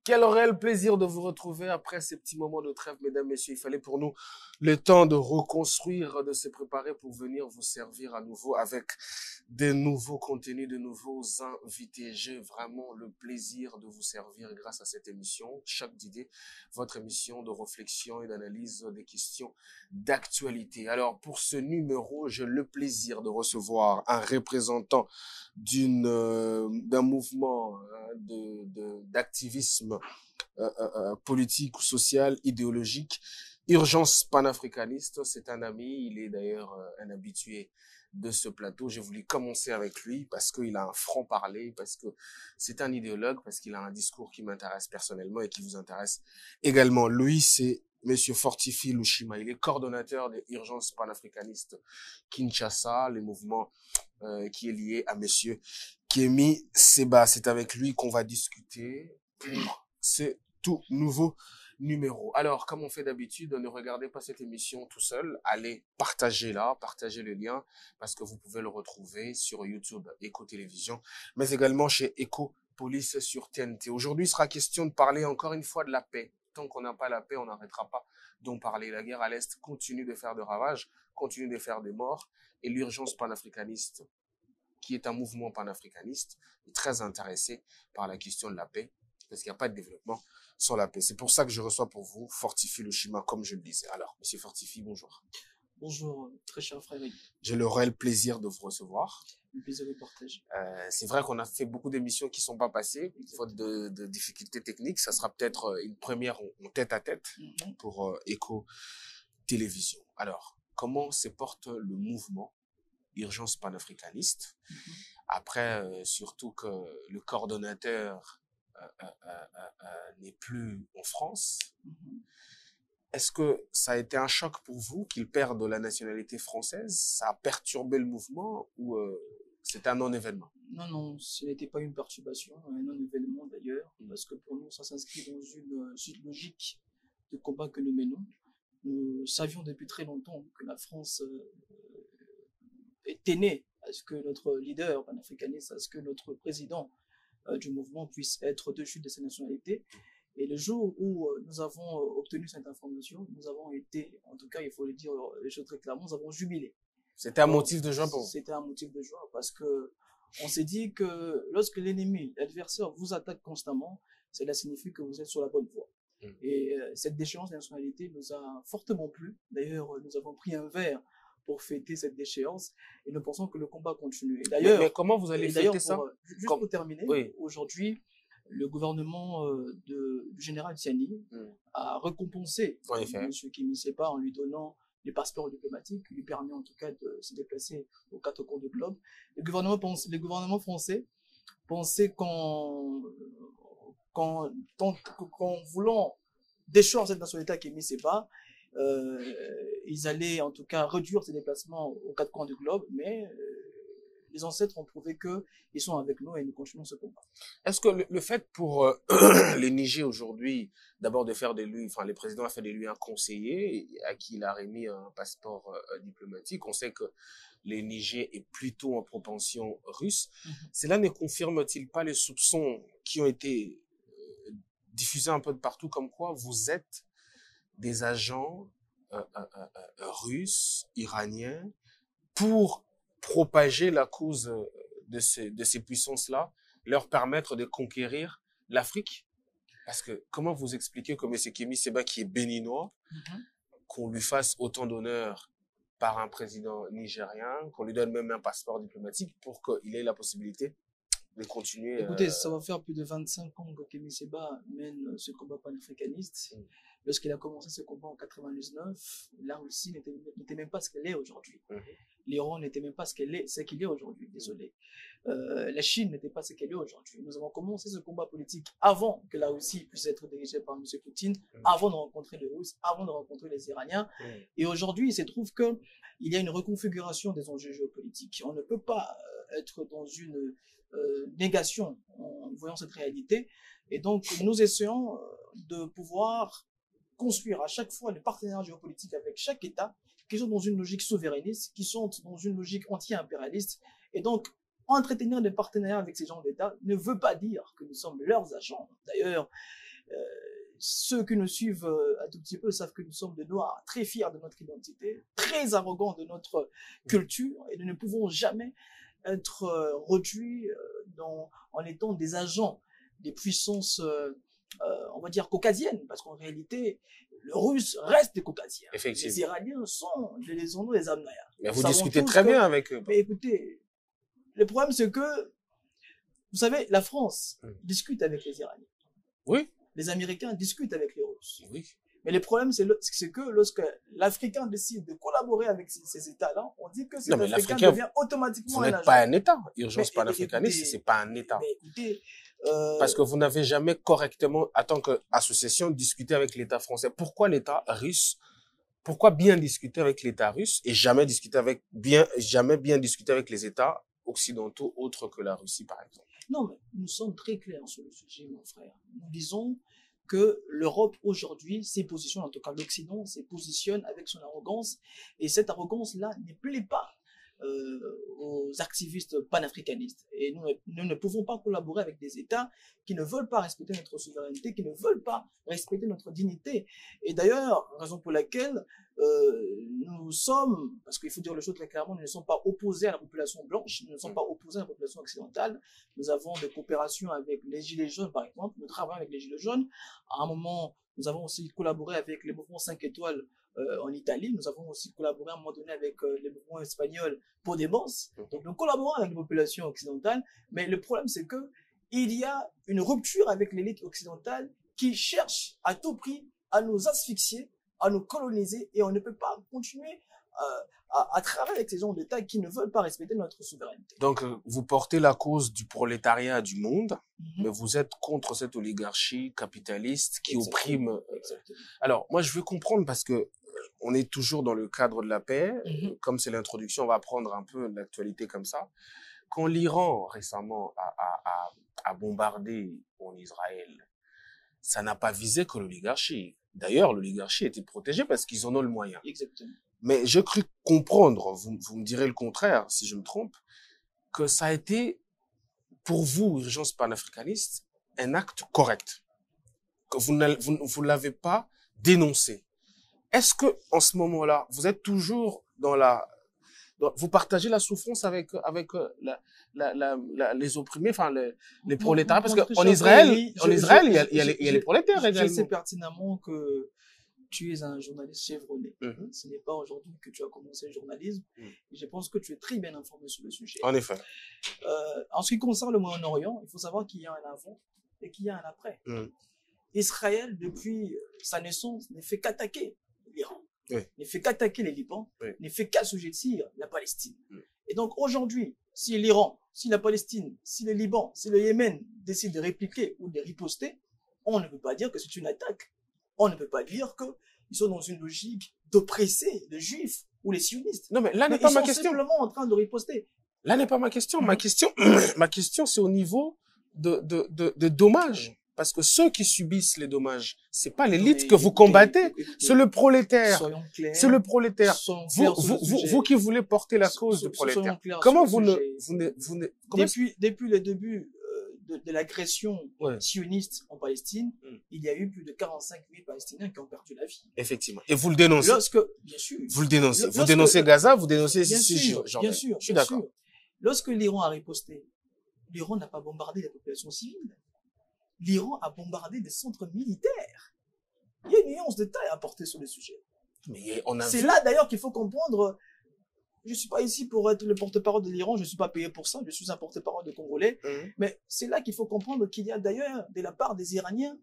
Quel réel plaisir de vous retrouver après ces petits moments de trêve, mesdames, messieurs. Il fallait pour nous le temps de reconstruire, de se préparer pour venir vous servir à nouveau avec de nouveaux contenus, de nouveaux invités. J'ai vraiment le plaisir de vous servir grâce à cette émission, Choc d'idées, votre émission de réflexion et d'analyse des questions d'actualité. Alors, pour ce numéro, j'ai le plaisir de recevoir un représentant d'un mouvement d'activisme politique ou social, idéologique, Urgence panafricaniste. C'est un ami, il est d'ailleurs un habitué de ce plateau. J'ai voulu commencer avec lui parce qu'il a un franc-parler, parce que c'est un idéologue, parce qu'il a un discours qui m'intéresse personnellement et qui vous intéresse également. Lui, c'est Monsieur Fortifi Lushima. Il est coordonnateur de Urgence panafricaniste Kinshasa, le mouvement qui est lié à Monsieur Kémy Séba. C'est avec lui qu'on va discuter pour ce tout nouveau numéro. Alors, comme on fait d'habitude, ne regardez pas cette émission tout seul. Allez partagez-la, partagez le lien, parce que vous pouvez le retrouver sur YouTube, Eco Télévision, mais également chez Eco Police sur TNT. Aujourd'hui, il sera question de parler encore une fois de la paix. Tant qu'on n'a pas la paix, on n'arrêtera pas d'en parler. La guerre à l'Est continue de faire de ravages, continue de faire des morts, et l'urgence panafricaniste, qui est un mouvement panafricaniste, est très intéressé par la question de la paix, parce qu'il n'y a pas de développement sans la paix. C'est pour ça que je reçois pour vous Fortifi Lushima, comme je le disais. Alors, Monsieur Fortifi, bonjour. Bonjour, très cher frère. J'ai le réel plaisir de vous recevoir. Le plaisir de partager. C'est vrai qu'on a fait beaucoup d'émissions qui ne sont pas passées, faute de difficultés techniques. Ça sera peut-être une première en tête-à-tête pour Eco Télévision. Alors, comment se porte le mouvement Urgence panafricaniste? Après, surtout que le coordonnateur n'est plus en France. Est-ce que ça a été un choc pour vous qu'il perde la nationalité française? Ça a perturbé le mouvement ou c'est un non-événement? Non, non, ce n'était pas une perturbation, un non-événement d'ailleurs, parce que pour nous, ça s'inscrit dans une suite logique de combat que nous menons. Nous savions depuis très longtemps que la France était née à ce que notre leader panafricaniste, à ce que notre président du mouvement puisse être dessus de sa nationalité. Et le jour où nous avons obtenu cette information, nous avons été, en tout cas, il faut le dire les choses très clairement, nous avons jubilé. C'était un motif de joie pour vous? C'était un motif de joie parce que on s'est dit que lorsque l'ennemi, l'adversaire vous attaque constamment, cela signifie que vous êtes sur la bonne voie. Et cette déchéance de nationalité nous a fortement plu. D'ailleurs, nous avons pris un verre pour fêter cette déchéance et nous pensons que le combat continue. Et d'ailleurs, mais comment vous allez fêter ça? Juste pour terminer, aujourd'hui, le gouvernement du général Tiani a récompensé M. Kémy Séba en lui donnant les passeports diplomatiques, qui lui permet en tout cas de se déplacer aux quatre coins du globe. Le gouvernement français pensait qu'en voulant déchoir cette nationalité à Kémy Séba, ils allaient en tout cas réduire ses déplacements aux quatre coins du globe, mais les ancêtres ont prouvé qu'ils sont avec nous et nous continuons ce combat. Est-ce que le fait pour les Niger aujourd'hui, d'abord de faire de lui, enfin le président a fait de lui un conseiller à qui il a remis un passeport diplomatique, on sait que le Niger est plutôt en propension russe, cela ne confirme-t-il pas les soupçons qui ont été diffusés un peu de partout, comme quoi vous êtes des agents russes, iraniens, pour propager la cause de ces puissances-là, leur permettre de conquérir l'Afrique? Parce que comment vous expliquez que M. Kémy Séba, qui est béninois, qu'on lui fasse autant d'honneur par un président nigérien, qu'on lui donne même un passeport diplomatique pour qu'il ait la possibilité de continuer? Écoutez, ça va faire plus de 25 ans que Kémy Séba mène ce combat panafricaniste. Lorsqu'il a commencé ce combat en 99, la Russie n'était même pas ce qu'elle est aujourd'hui. L'Iran n'était même pas ce qu'il est aujourd'hui, désolé. La Chine n'était pas ce qu'elle est aujourd'hui. Nous avons commencé ce combat politique avant que la Russie puisse être dirigée par M. Poutine, avant de rencontrer les Russes, avant de rencontrer les Iraniens. Et aujourd'hui, il se trouve qu'il y a une reconfiguration des enjeux géopolitiques. On ne peut pas être dans une négation en voyant cette réalité. Et donc, nous essayons de pouvoir construire à chaque fois des partenariats géopolitiques avec chaque État qui sont dans une logique souverainiste, qui sont dans une logique anti-impérialiste. Et donc, entretenir des partenariats avec ces gens d'État ne veut pas dire que nous sommes leurs agents. D'ailleurs, ceux qui nous suivent un tout petit peu savent que nous sommes des Noirs très fiers de notre identité, très arrogants de notre culture, et nous ne pouvons jamais être réduits en étant des agents des puissances, on va dire, caucasiennes, parce qu'en réalité, le russe reste des caucasiens. Effectivement. Les Iraniens sont des Amnayas. Mais vous discutez très bien avec eux. Mais écoutez, le problème c'est que, vous savez, la France discute avec les Iraniens. Oui. Les Américains discutent avec les Russes. Oui. Mais le problème, c'est que lorsque l'Africain décide de collaborer avec ces États-là, on dit que cet Africain devient automatiquement un agent. Vous n'êtes pas un État. Urgence panafricaniste, c'est pas un État. Mais écoutez, parce que vous n'avez jamais correctement, en tant qu'association, discuté avec l'État français. Pourquoi l'État russe? Pourquoi bien discuter avec l'État russe et jamais bien discuter avec les États occidentaux autres que la Russie, par exemple? Non, mais nous sommes très clairs sur le sujet, mon frère. Nous disons que l'Europe aujourd'hui s'y positionne, en tout cas l'Occident s'y positionne avec son arrogance, et cette arrogance-là ne plaît pas aux activistes panafricanistes. Et nous ne pouvons pas collaborer avec des États qui ne veulent pas respecter notre souveraineté, qui ne veulent pas respecter notre dignité. Et d'ailleurs, raison pour laquelle nous sommes, parce qu'il faut dire les choses très clairement, nous ne sommes pas opposés à la population blanche, nous ne sommes pas opposés à la population occidentale. Nous avons des coopérations avec les Gilets jaunes, par exemple, nous travaillons avec les Gilets jaunes. À un moment, nous avons aussi collaboré avec les mouvements 5 étoiles en Italie. Nous avons aussi collaboré à un moment donné avec les mouvements espagnols Podemos. Donc nous collaborons avec les populations occidentales, mais le problème c'est que il y a une rupture avec l'élite occidentale qui cherche à tout prix à nous asphyxier, à nous coloniser, et on ne peut pas continuer à travailler avec ces gens d'État qui ne veulent pas respecter notre souveraineté. Donc, vous portez la cause du prolétariat du monde, mais vous êtes contre cette oligarchie capitaliste qui opprime. Alors, moi, je veux comprendre parce que on est toujours dans le cadre de la paix. Comme c'est l'introduction, on va prendre un peu l'actualité comme ça. Quand l'Iran, récemment, a bombardé en Israël, ça n'a pas visé que l'oligarchie. D'ailleurs, l'oligarchie était protégée parce qu'ils en ont le moyen. Exactement. Mais j'ai cru comprendre, vous me direz le contraire si je me trompe, que ça a été, pour vous, Urgence panafricaniste, un acte correct. Que vous ne l'avez pas dénoncé. Est-ce que, en ce moment-là, vous êtes toujours vous partagez la souffrance avec les opprimés, enfin, les prolétaires? Parce qu'en Israël, il y a les prolétaires également. Je sais pertinemment que tu es un journaliste chevronné. Ce n'est pas aujourd'hui que tu as commencé le journalisme. Et je pense que tu es très bien informé sur le sujet. En effet. En ce qui concerne le Moyen-Orient, il faut savoir qu'il y a un avant et qu'il y a un après. Israël, depuis sa naissance, ne fait qu'attaquer l'Iran, ne fait qu'attaquer les Libans, ne fait qu'assujettir la Palestine. Et donc aujourd'hui, si l'Iran, si la Palestine, si le Liban, si le Yémen décident de répliquer ou de riposter, on ne peut pas dire que c'est une attaque. On ne peut pas dire qu'ils sont dans une logique d'oppresser les Juifs ou les sionistes. Non, mais là n'est pas ma question. Ils sont simplement en train de riposter. Là n'est pas ma question. Ma question, c'est au niveau de dommages. Parce que ceux qui subissent les dommages, c'est pas l'élite que vous combattez, c'est le prolétaire. Soyons clairs. C'est le prolétaire. Vous qui voulez porter la cause du prolétaire. Comment Depuis le début de l'agression sioniste en Palestine, il y a eu plus de 45 000 Palestiniens qui ont perdu la vie. Effectivement. Et vous le dénoncez. Bien sûr. Vous le dénoncez. Vous dénoncez Gaza, vous dénoncez Cisjordanie. Bien sûr. Je suis d'accord. Lorsque l'Iran a riposté, l'Iran n'a pas bombardé la population civile. L'Iran a bombardé des centres militaires. Il y a une nuance de taille à porter sur le sujet. C'est là d'ailleurs qu'il faut comprendre. Je suis pas ici pour être le porte-parole de l'Iran, je suis pas payé pour ça, je suis un porte-parole de Congolais. Mais c'est là qu'il faut comprendre qu'il y a d'ailleurs, de la part des Iraniens,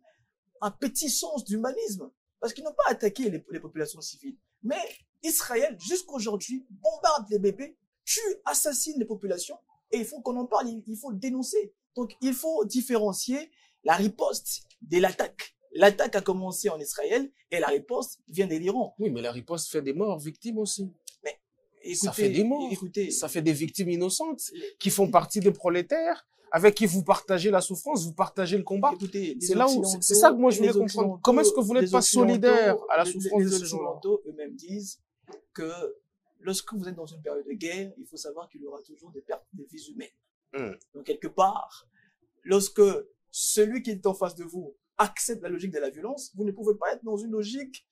un petit sens d'humanisme. Parce qu'ils n'ont pas attaqué les populations civiles. Mais Israël, jusqu'aujourd'hui, bombarde les bébés, tue, assassine les populations, et il faut qu'on en parle, il faut le dénoncer. Donc il faut différencier la riposte de l'attaque. L'attaque a commencé en Israël et la riposte vient de l'Iran. Oui, mais la riposte fait des morts, victimes aussi. Mais écoutez, ça fait des morts. Ça fait des victimes innocentes qui font partie des prolétaires, avec qui vous partagez la souffrance, vous partagez le combat. C'est ça que moi je voulais comprendre. Comment est-ce que vous n'êtes pas solidaire à la souffrance de ces gens-là? Les Occidentaux eux-mêmes disent que lorsque vous êtes dans une période de guerre, il faut savoir qu'il y aura toujours des pertes de vies humaines. Donc quelque part, lorsque celui qui est en face de vous accepte la logique de la violence, vous ne pouvez pas être dans une logique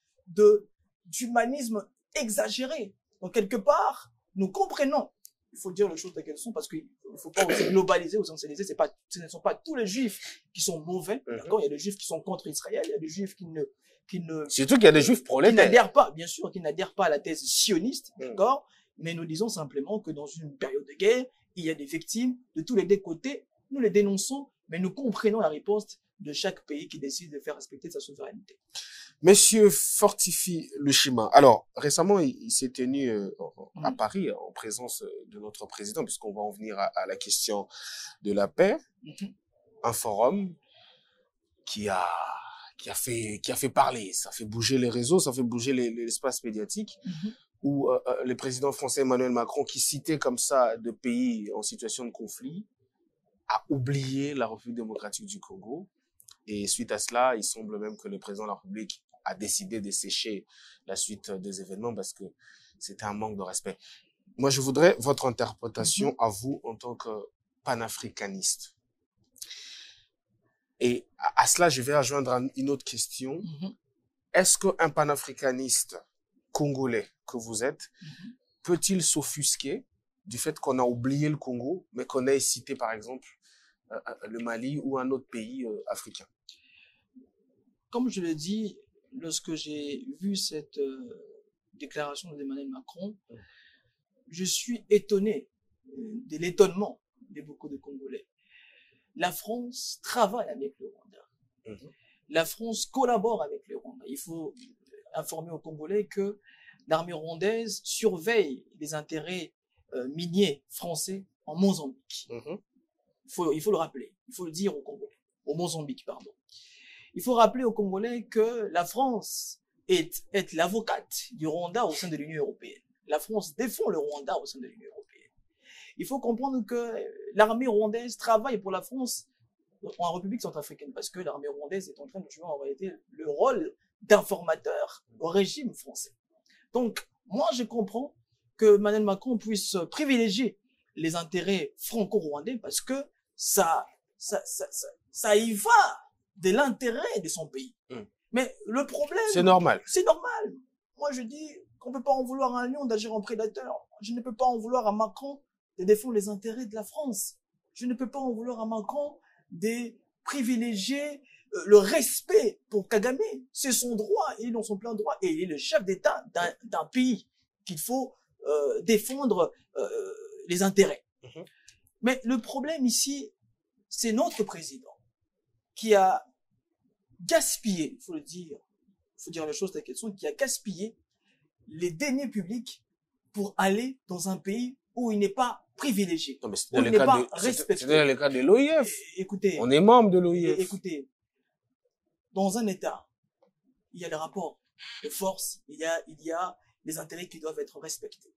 d'humanisme exagéré. Donc, quelque part, nous comprenons, il faut dire les choses telles qu'elles sont, parce qu'il ne faut pas aussi globaliser ou sensibiliser, ce ne sont pas tous les juifs qui sont mauvais, d'accord? Il y a des juifs qui sont contre Israël, il y a des juifs qui ne surtout qu'il y a des juifs prolétaires. Qui n'adhèrent pas, bien sûr, qui n'adhèrent pas à la thèse sioniste, d'accord? Mais nous disons simplement que dans une période de guerre, il y a des victimes de tous les deux côtés. Nous les dénonçons, mais nous comprenons la riposte de chaque pays qui décide de faire respecter sa souveraineté. Monsieur Fortifi Lushima, alors récemment il s'est tenu à Paris en présence de notre président, puisqu'on va en venir à la question de la paix, un forum qui a fait parler, ça fait bouger les réseaux, ça fait bouger l'espace médiatique, où le président français Emmanuel Macron, qui citait comme ça de pays en situation de conflit, a oublié la République démocratique du Congo. Et suite à cela, il semble même que le président de la République a décidé de sécher la suite des événements parce que c'était un manque de respect. Moi, je voudrais votre interprétation à vous en tant que panafricaniste. Et à cela, je vais rejoindre une autre question. Est-ce qu'un panafricaniste congolais que vous êtes peut-il s'offusquer du fait qu'on a oublié le Congo, mais qu'on ait cité, par exemple, le Mali ou un autre pays africain? Comme je l'ai dit, lorsque j'ai vu cette déclaration d'Emmanuel Macron, je suis étonné de l'étonnement de beaucoup de Congolais. La France travaille avec le Rwanda. La France collabore avec le Rwanda. Il faut informer aux Congolais que l'armée rwandaise surveille les intérêts miniers français en Mozambique. Il faut le rappeler, il faut le dire aux Congolais, au Mozambique, pardon. Il faut rappeler aux Congolais que la France est l'avocate du Rwanda au sein de l'Union européenne. La France défend le Rwanda au sein de l'Union européenne. Il faut comprendre que l'armée rwandaise travaille pour la France en République centrafricaine parce que l'armée rwandaise est en train de jouer en réalité le rôle d'informateur au régime français. Donc, moi, je comprends que Emmanuel Macron puisse privilégier les intérêts franco-rwandais parce que ça y va de l'intérêt de son pays. Mais le problème... C'est normal. C'est normal. Moi, je dis qu'on ne peut pas en vouloir à un lion d'agir en prédateur. Je ne peux pas en vouloir à Macron de défendre les intérêts de la France. Je ne peux pas en vouloir à Macron de privilégier le respect pour Kagame. C'est son droit, il est dans son plein droit et il est le chef d'État d'un pays qu'il faut défendre les intérêts. Mais le problème ici, c'est notre président qui a gaspillé, il faut le dire, il faut dire les choses telles qu'elles sont, qui a gaspillé les deniers publics pour aller dans un pays où il n'est pas privilégié, où il n'est pas respecté. C'est le cas de l'OIF. Écoutez, on est membre de l'OIF. Écoutez, dans un État, il y a des rapports de force, il y a des intérêts qui doivent être respectés.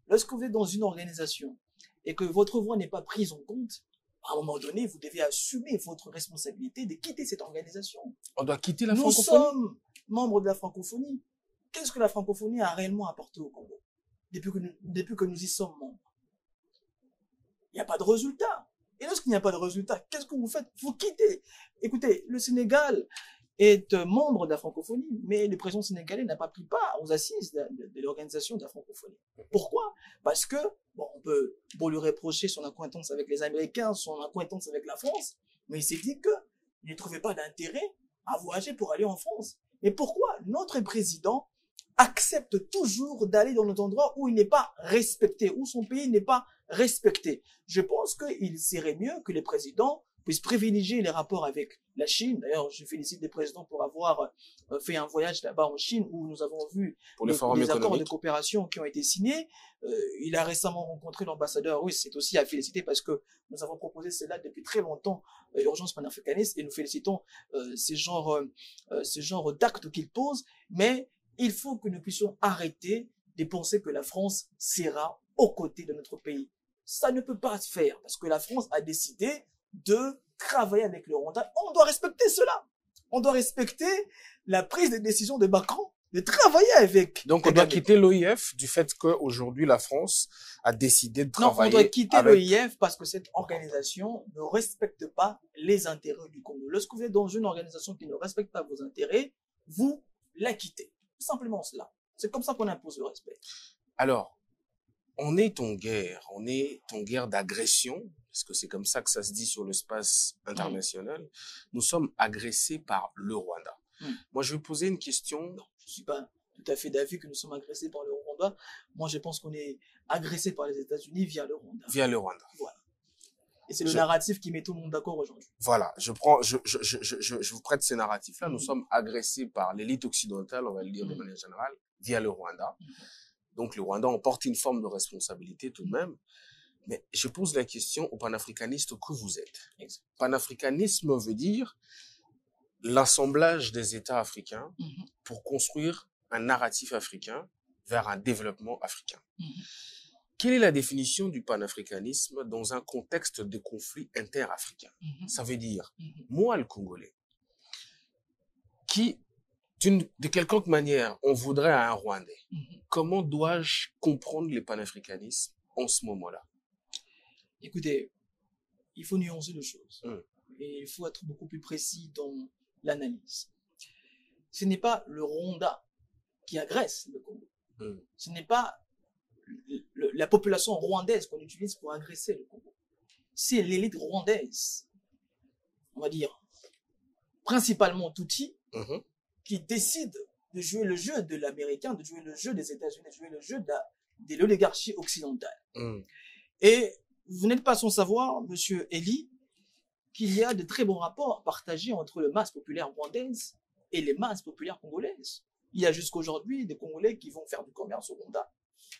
Lorsque vous êtes dans une organisation et que votre voix n'est pas prise en compte, à un moment donné, vous devez assumer votre responsabilité de quitter cette organisation. On doit quitter la francophonie. Nous sommes membres de la francophonie. Qu'est-ce que la francophonie a réellement apporté au Congo depuis que nous y sommes membres? Il n'y a pas de résultat. Et lorsqu'il n'y a pas de résultat, qu'est-ce que vous faites? Vous quittez. Écoutez, le Sénégal est membre de la francophonie, mais le président sénégalais n'a pas pris part aux assises de l'organisation de la francophonie. Pourquoi? Parce que, bon, on peut lui reprocher son accointance avec les Américains, son accointance avec la France, mais il s'est dit qu'il ne trouvait pas d'intérêt à voyager pour aller en France. Et pourquoi notre président accepte toujours d'aller dans des endroits où il n'est pas respecté, où son pays n'est pas respecté? Je pense qu'il serait mieux que les présidents puissent privilégier les rapports avec la Chine. D'ailleurs, je félicite les présidents pour avoir fait un voyage là-bas en Chine où nous avons vu les accords de coopération qui ont été signés. Il a récemment rencontré l'ambassadeur russe, c'est aussi à féliciter parce que nous avons proposé cela depuis très longtemps, Urgence panafricaniste, et nous félicitons ces genres d'actes qu'il pose, mais il faut que nous puissions arrêter de penser que la France sera aux côtés de notre pays. Ça ne peut pas se faire parce que la France a décidé de travailler avec le Rwanda. On doit respecter cela. On doit respecter la prise de décision de Macron de travailler avec. Donc on doit quitter l'OIF du fait qu'aujourd'hui la France a décidé de travailler. Non, on doit quitter l'OIF parce que cette organisation ne respecte pas les intérêts du Congo. lorsque vous êtes dans une organisation qui ne respecte pas vos intérêts, vous la quittez. Simplement cela. C'est comme ça qu'on impose le respect. Alors, on est en guerre d'agression, parce que c'est comme ça que ça se dit sur l'espace international. Nous sommes agressés par le Rwanda. Moi, je vais poser une question. Non, je ne suis pas tout à fait d'avis que nous sommes agressés par le Rwanda. Moi, je pense qu'on est agressés par les États-Unis via le Rwanda. Via le Rwanda. Voilà. Et c'est le narratif qui met tout le monde d'accord aujourd'hui. Voilà, je vous prête ces narratifs-là. Nous sommes agressés par l'élite occidentale, on va le dire de manière générale, via le Rwanda. Donc, le Rwanda en porte une forme de responsabilité tout de même. Mais je pose la question aux panafricanistes que vous êtes. Panafricanisme veut dire l'assemblage des États africains pour construire un narratif africain vers un développement africain. Quelle est la définition du panafricanisme dans un contexte de conflit interafricain? Ça veut dire, moi, le Congolais, qui, de quelconque manière, on voudrait à un Rwandais, comment dois-je comprendre le panafricanisme en ce moment-là? Écoutez, il faut nuancer les choses. Et il faut être beaucoup plus précis dans l'analyse. Ce n'est pas le Rwanda qui agresse le Congo. Ce n'est pas la population rwandaise qu'on utilise pour agresser le Congo. C'est l'élite rwandaise, on va dire, principalement Tutsi, qui décide de jouer le jeu de l'américain, de jouer le jeu des États-Unis, de jouer le jeu de l'oligarchie occidentale. Et vous n'êtes pas sans savoir, monsieur Eli, qu'il y a de très bons rapports partagés entre les masses populaires rwandaises et les masses populaires congolaises. Il y a jusqu'aujourd'hui des Congolais qui vont faire du commerce au Rwanda.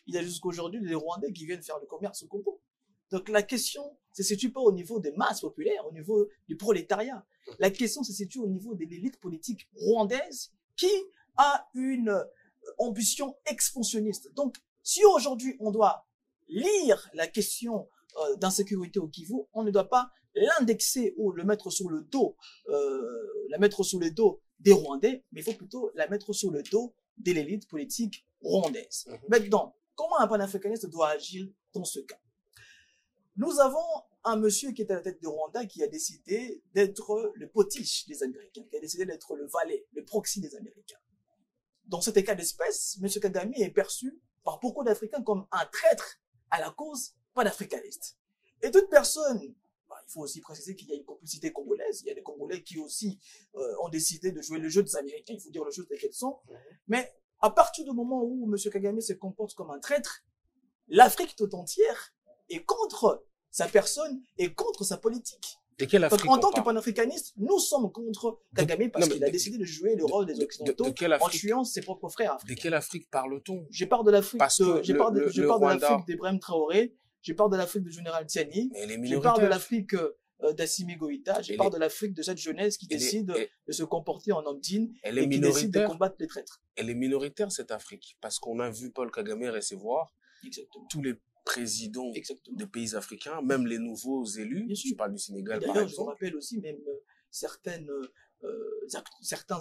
Il y a jusqu'aujourd'hui des Rwandais qui viennent faire le commerce au Congo. Donc la question se situe pas au niveau des masses populaires, au niveau du prolétariat. La question se situe au niveau de l'élite politique rwandaise qui a une ambition expansionniste. Donc si aujourd'hui on doit lire la question d'insécurité au Kivu, on ne doit pas l'indexer ou le mettre sur le dos, la mettre sur le dos des Rwandais, mais il faut plutôt la mettre sur le dos de l'élite politique rwandaise. Maintenant, comment un panafricaniste doit agir dans ce cas? Nous avons un monsieur qui est à la tête du Rwanda qui a décidé d'être le potiche des Américains, qui a décidé d'être le valet, le proxy des Américains. Dans cet cas d'espèce, M. Kagame est perçu par beaucoup d'Africains comme un traître à la cause panafricaniste. Et toute personne, il faut aussi préciser qu'il y a une complicité congolaise, il y a des Congolais qui aussi ont décidé de jouer le jeu des Américains, il faut dire les choses telles qu'elles sont. Mais à partir du moment où M. Kagame se comporte comme un traître, l'Afrique tout entière est contre sa personne et contre sa politique. Donc, en tant que panafricaniste, nous sommes contre Kagame parce qu'il a décidé de jouer le rôle des Occidentaux en tuant ses propres frères africains. De quelle Afrique parle-t-on? Je parle de l'Afrique d'Ibrahim Traoré, je parle de l'Afrique du général Tiani, je parle de l'Afrique d'Assimi Goïta, je parle de l'Afrique de cette jeunesse qui décide de se comporter en homme digne et qui décide de combattre les traîtres. Elle est minoritaire, cette Afrique, parce qu'on a vu Paul Kagame recevoir tous les présidents de pays africains, même les nouveaux élus. Je parle du Sénégal, par exemple. Je vous rappelle aussi, même certains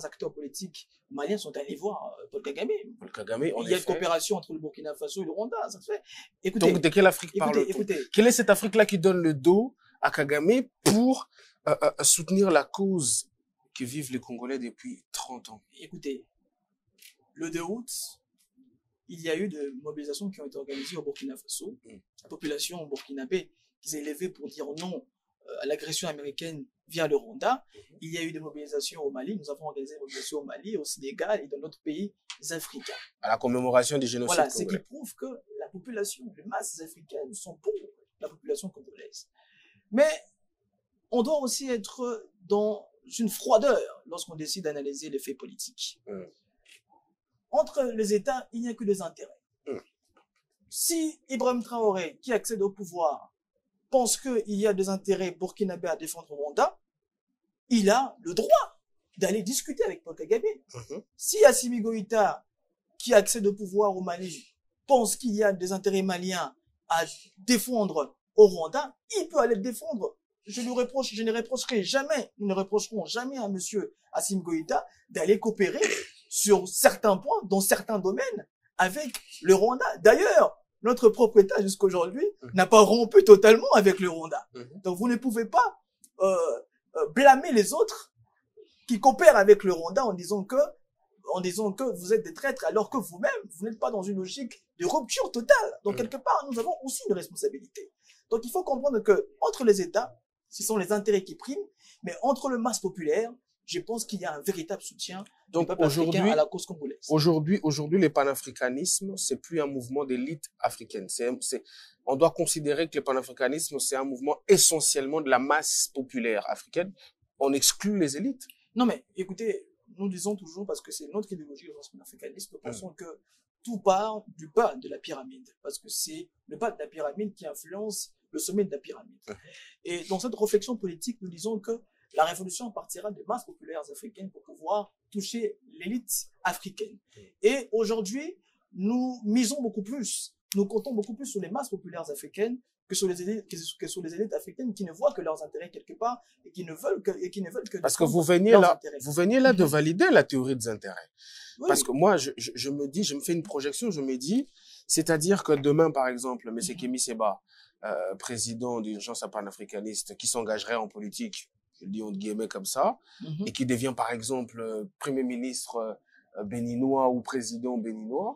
acteurs politiques maliens sont allés voir Paul Kagame. Paul Kagame, il y a une coopération entre le Burkina Faso et le Rwanda, ça se fait. Écoutez, donc, de quelle Afrique parle-t-on? Quelle est cette Afrique-là qui donne le dos à Kagame pour soutenir la cause que vivent les Congolais depuis 30 ans? Écoutez, le 2 août, il y a eu des mobilisations qui ont été organisées au Burkina Faso. La population burkinabé qui s'est levée pour dire non à l'agression américaine via le Rwanda. Il y a eu des mobilisations au Mali. Nous avons organisé des mobilisations au Mali, au Sénégal et dans d'autres pays africains. À la commémoration du génocide congolais. Voilà, ce qui prouve que la population, les masses africaines sont pour la population congolaise. Mais on doit aussi être dans une froideur lorsqu'on décide d'analyser les faits politiques. Entre les États, il n'y a que des intérêts. Si Ibrahim Traoré, qui accède au pouvoir, pense qu'il y a des intérêts burkinabés à défendre au Rwanda, il a le droit d'aller discuter avec Paul Kagame. Si Assimi Goïta, qui accède au pouvoir au Mali, pense qu'il y a des intérêts maliens à défendre au Rwanda, il peut aller le défendre. Je ne reprocherai jamais, nous ne reprocherons jamais à monsieur Assimi Goïta d'aller coopérer sur certains points, dans certains domaines, avec le Rwanda. D'ailleurs, notre propre État, jusqu'à aujourd'hui, n'a pas rompu totalement avec le Rwanda. Donc, vous ne pouvez pas blâmer les autres qui coopèrent avec le Rwanda en disant que vous êtes des traîtres alors que vous-même, vous n'êtes pas dans une logique de rupture totale. Donc, quelque part, nous avons aussi une responsabilité. Donc, il faut comprendre que entre les États, ce sont les intérêts qui priment, mais entre le masse populaire, je pense qu'il y a un véritable soutien du peuple africain à la cause congolaise. Aujourd'hui, le panafricanisme, c'est plus un mouvement d'élite africaine. On doit considérer que le panafricanisme, c'est un mouvement essentiellement de la masse populaire africaine. On exclut les élites. Non, mais écoutez, nous disons toujours, parce que c'est notre idéologie, le panafricanisme, nous pensons que tout part du bas de la pyramide, parce que c'est le bas de la pyramide qui influence le sommet de la pyramide. Et dans cette réflexion politique, nous disons que la révolution partira des masses populaires africaines pour pouvoir toucher l'élite africaine. Et aujourd'hui, nous misons beaucoup plus, nous comptons beaucoup plus sur les masses populaires africaines que sur les élites africaines qui ne voient que leurs intérêts quelque part et qui ne veulent que parce que vous veniez là de valider la théorie des intérêts. Oui. Parce que moi, je me fais une projection, je me dis, c'est-à-dire que demain, par exemple, M. Kémy Séba, président d'Urgence panafricaniste, qui s'engagerait en politique, je le dis entre guillemets comme ça, et qui devient par exemple Premier ministre béninois ou président béninois,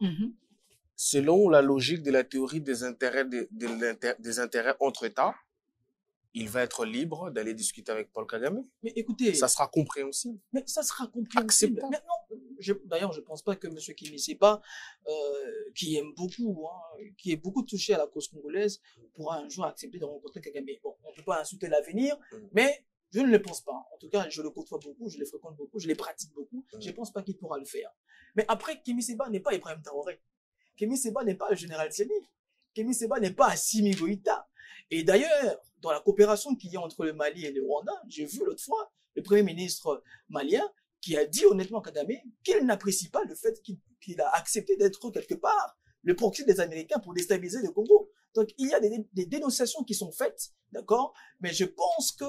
selon la logique de la théorie des intérêts, des intérêts entre États, il va être libre d'aller discuter avec Paul Kagame. Mais écoutez... Ça sera compréhensible. Mais ça sera compréhensible. Mais non, d'ailleurs, je ne pense pas que M. Kémy Séba, qui aime beaucoup, qui est beaucoup touché à la cause congolaise, pourra un jour accepter de rencontrer Kagame. Bon, on ne peut pas insulter l'avenir, mais... je ne le pense pas. En tout cas, je le côtoie beaucoup, je le fréquente beaucoup, je les pratique beaucoup. Je ne pense pas qu'il pourra le faire. Mais après, Kémy Séba n'est pas Ibrahim Traoré. Kémy Séba n'est pas le général Tiani. Kémy Séba n'est pas Assimi Goïta. Et d'ailleurs, dans la coopération qu'il y a entre le Mali et le Rwanda, j'ai vu l'autre fois le Premier ministre malien qui a dit honnêtement à Kagame qu'il n'apprécie pas le fait qu'il a accepté d'être quelque part le proxy des Américains pour déstabiliser le Congo. Donc, il y a des dénonciations qui sont faites, d'accord? Mais je pense que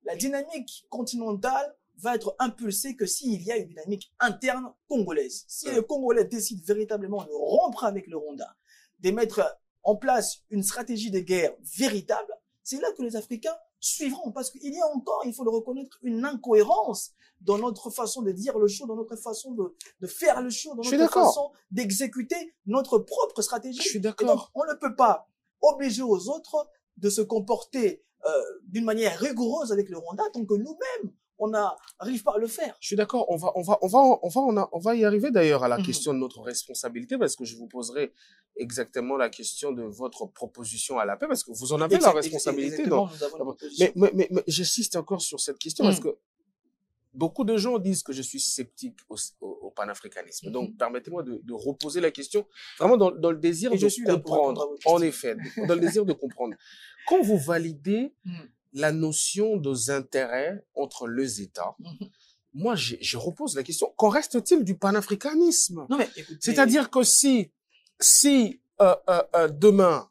la dynamique continentale va être impulsée que s'il y a une dynamique interne congolaise. Si les Congolais décident véritablement de rompre avec le Rwanda, de mettre en place une stratégie de guerre véritable, c'est là que les Africains suivront. Parce qu'il y a encore, il faut le reconnaître, une incohérence dans notre façon de dire le show, dans notre façon de faire le show, dans notre façon d'exécuter notre propre stratégie. Je suis d'accord. On ne peut pas obliger aux autres de se comporter d'une manière rigoureuse avec le Rwanda tant que nous-mêmes on n'arrive pas à le faire. Je suis d'accord. On va y arriver d'ailleurs à la question de notre responsabilité, parce que je vous poserai exactement la question de votre proposition à la paix, parce que vous en avez la responsabilité. Exactement, nous avons une proposition. Mais j'insiste encore sur cette question parce que beaucoup de gens disent que je suis sceptique au panafricanisme. Donc, permettez-moi de reposer la question vraiment dans le désir de comprendre. En effet, dans le désir de comprendre. Quand vous validez la notion des intérêts entre les États, moi, je repose la question, qu'en reste-t-il du panafricanisme? Non, mais écoutez... C'est-à-dire que si demain,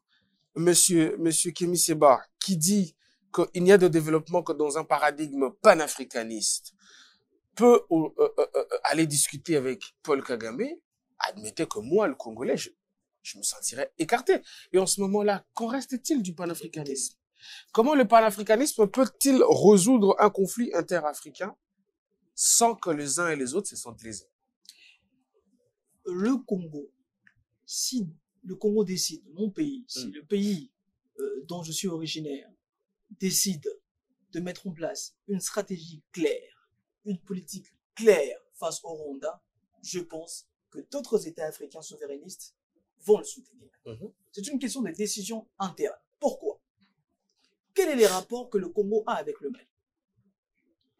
monsieur Kémy Séba, qui dit qu'il n'y a de développement que dans un paradigme panafricaniste, peut aller discuter avec Paul Kagame, admettez que moi, le Congolais, je me sentirais écarté. Et en ce moment-là, qu'en reste-t-il du panafricanisme? Comment le panafricanisme peut-il résoudre un conflit interafricain sans que les uns et les autres se sentent lésés? Le Congo, si le Congo décide, mon pays, si le pays dont je suis originaire décide de mettre en place une stratégie claire, une politique claire face au Rwanda, je pense que d'autres États africains souverainistes vont le soutenir. C'est une question de décision interne. Pourquoi? Quels sont les rapports que le Congo a avec le Mali?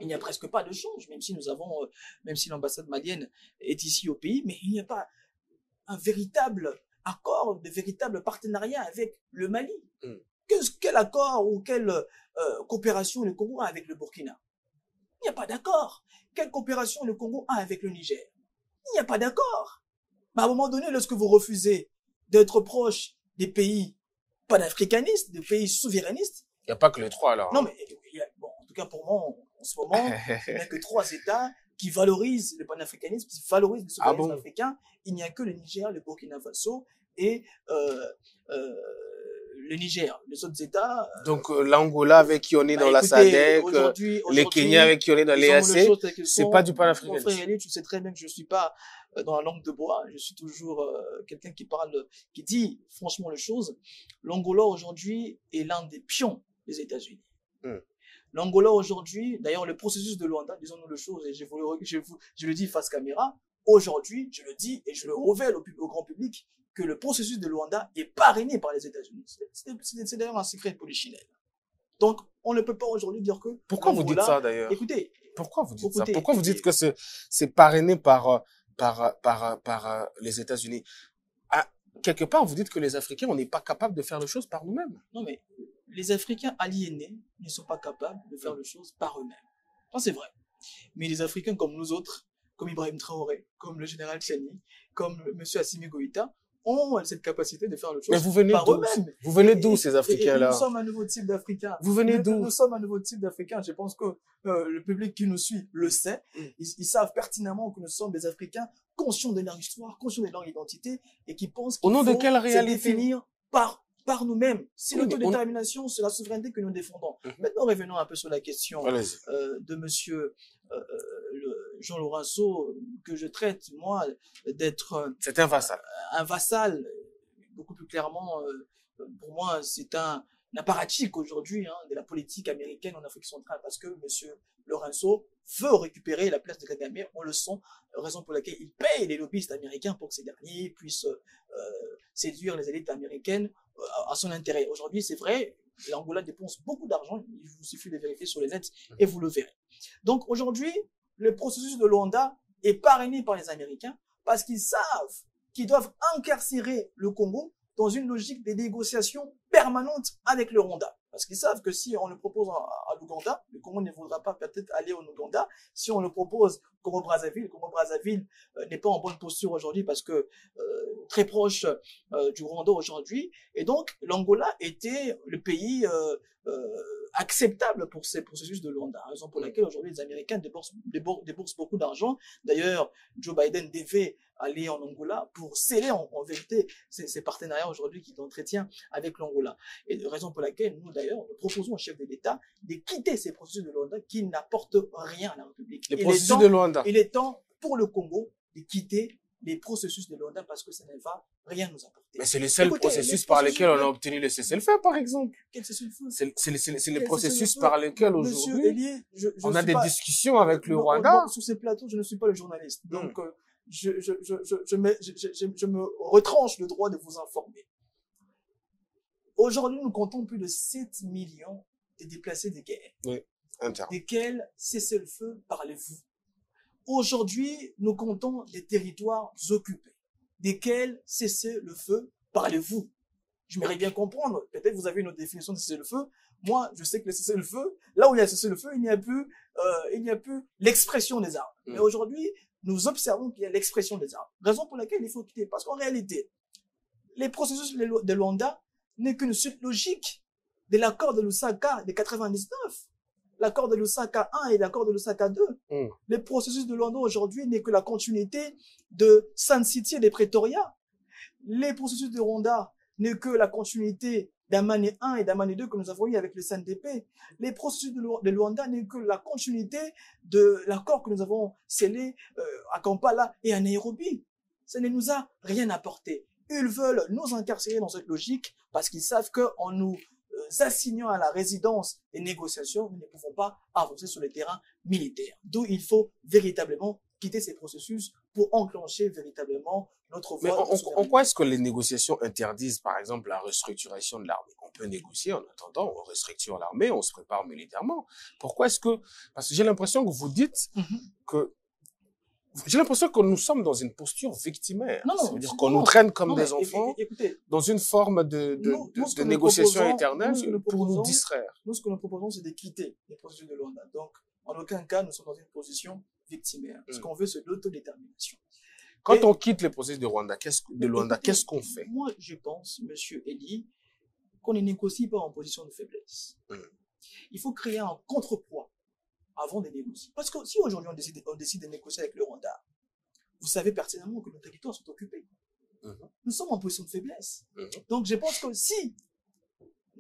Il n'y a presque pas de change, même si l'ambassade malienne est ici au pays, mais il n'y a pas un véritable accord, de véritable partenariat avec le Mali. Quel accord ou quelle coopération le Congo a avec le Burkina? Il n'y a pas d'accord. Quelle coopération le Congo a avec le Niger? Il n'y a pas d'accord. Mais à un moment donné, lorsque vous refusez d'être proche des pays panafricanistes, des pays souverainistes... Il n'y a pas que les trois, alors. Non, mais en tout cas pour moi, en ce moment, il n'y a que 3 États qui valorisent le panafricanisme, qui valorisent le souverainisme africain. Il n'y a que le Niger, le Burkina Faso et le Niger, les autres États. Donc l'Angola avec qui on est dans la SADC, les Kenyans avec qui on est dans l'EAC, c'est pas du panafricanisme. Mon frère Elie, tu sais très bien que je suis pas dans la langue de bois. Je suis toujours quelqu'un qui parle, qui dit franchement les choses. L'Angola aujourd'hui est l'un des pions des États-Unis. L'Angola aujourd'hui, d'ailleurs le processus de Luanda, disons-nous les choses, et je le dis face caméra, aujourd'hui, je le dis et je le révèle au grand public, que le processus de Luanda est parrainé par les États-Unis. C'est d'ailleurs un secret de polichinelle. Donc, on ne peut pas aujourd'hui dire que... Pourquoi vous dites ça d'ailleurs? Écoutez. Pourquoi vous dites ça? Pourquoi vous dites que c'est parrainé par les États-Unis? Quelque part, vous dites que les Africains, on n'est pas capable de faire les choses par nous-mêmes. Non, mais les Africains aliénés ne sont pas capables de faire les choses par eux-mêmes. Ça, c'est vrai. Mais les Africains comme nous autres, comme Ibrahim Traoré, comme le général Tchani, comme M. Assimi Goïta, ont cette capacité de faire le chose par eux-mêmes. Vous venez d'où, ces Africains-là? Nous sommes un nouveau type d'Africains. Vous venez d'où? Nous sommes un nouveau type d'Africains. Je pense que le public qui nous suit le sait. Ils savent pertinemment que nous sommes des Africains conscients de leur histoire, conscients de leur identité, et qui pensent qu'il faut se définir par nous-mêmes. C'est l'autodétermination, c'est la souveraineté que nous défendons. Maintenant, revenons un peu sur la question de monsieur Jean Lourenço, que je traite, moi, d'être... C'est un vassal. Un vassal, beaucoup plus clairement, pour moi, c'est un apparatchik aujourd'hui de la politique américaine en Afrique centrale, parce que monsieur Lourenço veut récupérer la place de Kagame, on le sent, raison pour laquelle il paye les lobbyistes américains pour que ces derniers puissent séduire les élites américaines à son intérêt. Aujourd'hui, c'est vrai, l'Angola dépense beaucoup d'argent, il vous suffit de vérifier sur les nets et vous le verrez. Donc aujourd'hui, le processus de Luanda est parrainé par les Américains parce qu'ils savent qu'ils doivent incarcérer le Congo dans une logique de négociation permanente avec le Rwanda. Parce qu'ils savent que si on le propose à l'Ouganda, le Congo ne voudra pas peut-être aller au Ouganda. Si on le propose Congo-Brazzaville n'est pas en bonne posture aujourd'hui parce que très proche du Rwanda aujourd'hui. Et donc, l'Angola était le pays acceptable pour ces processus de Luanda. Raison pour laquelle aujourd'hui les Américains déboursent beaucoup d'argent. D'ailleurs, Joe Biden devait aller en Angola pour sceller en vérité ces partenariats aujourd'hui qu'il entretient avec l'Angola. Et raison pour laquelle nous d'ailleurs nous proposons au chef de l'État de quitter ces processus de Luanda qui n'apportent rien à la République. Les processus de Luanda. Il est temps pour le Congo de quitter les processus de Luanda parce que ça ne va rien nous apporter. Mais c'est le seul processus par lequel on a obtenu le cessez-le-feu, par exemple. Quel cessez-le-feu? C'est les processus par lesquels aujourd'hui on a des discussions avec le Rwanda. Non, sur ces plateaux, je ne suis pas le journaliste. Donc, je me retranche le droit de vous informer. Aujourd'hui, nous comptons plus de 7 millions de déplacés de guerre. Oui, interne. Desquels cessez-le-feu parlez-vous? Aujourd'hui, nous comptons des territoires occupés. Desquels cessez-le-feu parlez-vous? J'aimerais bien comprendre. Peut-être vous avez une autre définition de cessez-le-feu. Moi, je sais que le cessez-le-feu, là où il y a cessez-le-feu, il n'y a plus l'expression des armes. Mais aujourd'hui, nous observons qu'il y a l'expression des armes. Raison pour laquelle il faut quitter. Parce qu'en réalité, les processus de Luanda n'est qu'une suite logique de l'accord de Lusaka de 99. L'accord de Lusaka 1 et l'accord de Lusaka 2. Le processus de Luanda aujourd'hui n'est que la continuité de Sun City et de Pretoria. Les processus de Rwanda n'est que la continuité d'Amane 1 et d'Amane 2 que nous avons eu avec le CNDP. Les processus de Luanda n'est que la continuité de l'accord que nous avons scellé à Kampala et à Nairobi. Ça ne nous a rien apporté. Ils veulent nous incarcérer dans cette logique parce qu'ils savent qu'en nous assignant à la résidence des négociations, nous ne pouvons pas avancer sur le terrain militaire. D'où il faut véritablement quitter ces processus pour enclencher véritablement notre voie. Mais en quoi est-ce que les négociations interdisent, par exemple, la restructuration de l'armée? On peut négocier en attendant, on restructure l'armée, on se prépare militairement. Pourquoi est-ce que... Parce que j'ai l'impression que vous dites que... J'ai l'impression que nous sommes dans une posture victimaire. C'est-à-dire qu'on nous traîne comme des enfants dans une forme de négociation éternelle pour nous distraire. Nous, ce que nous proposons, c'est de quitter les processus de Luanda. Donc, en aucun cas, nous sommes dans une position victimaire. Ce qu'on veut, c'est l'autodétermination. Quand on quitte les processus de Luanda, qu'est-ce qu'on fait? Moi, je pense, monsieur Elie, qu'on ne négocie pas en position de faiblesse. Il faut créer un contrepoids avant de négocier. Parce que si aujourd'hui on décide de négocier avec le Rwanda, vous savez pertinemment que nos territoires sont occupés. Nous sommes en position de faiblesse. Donc je pense que si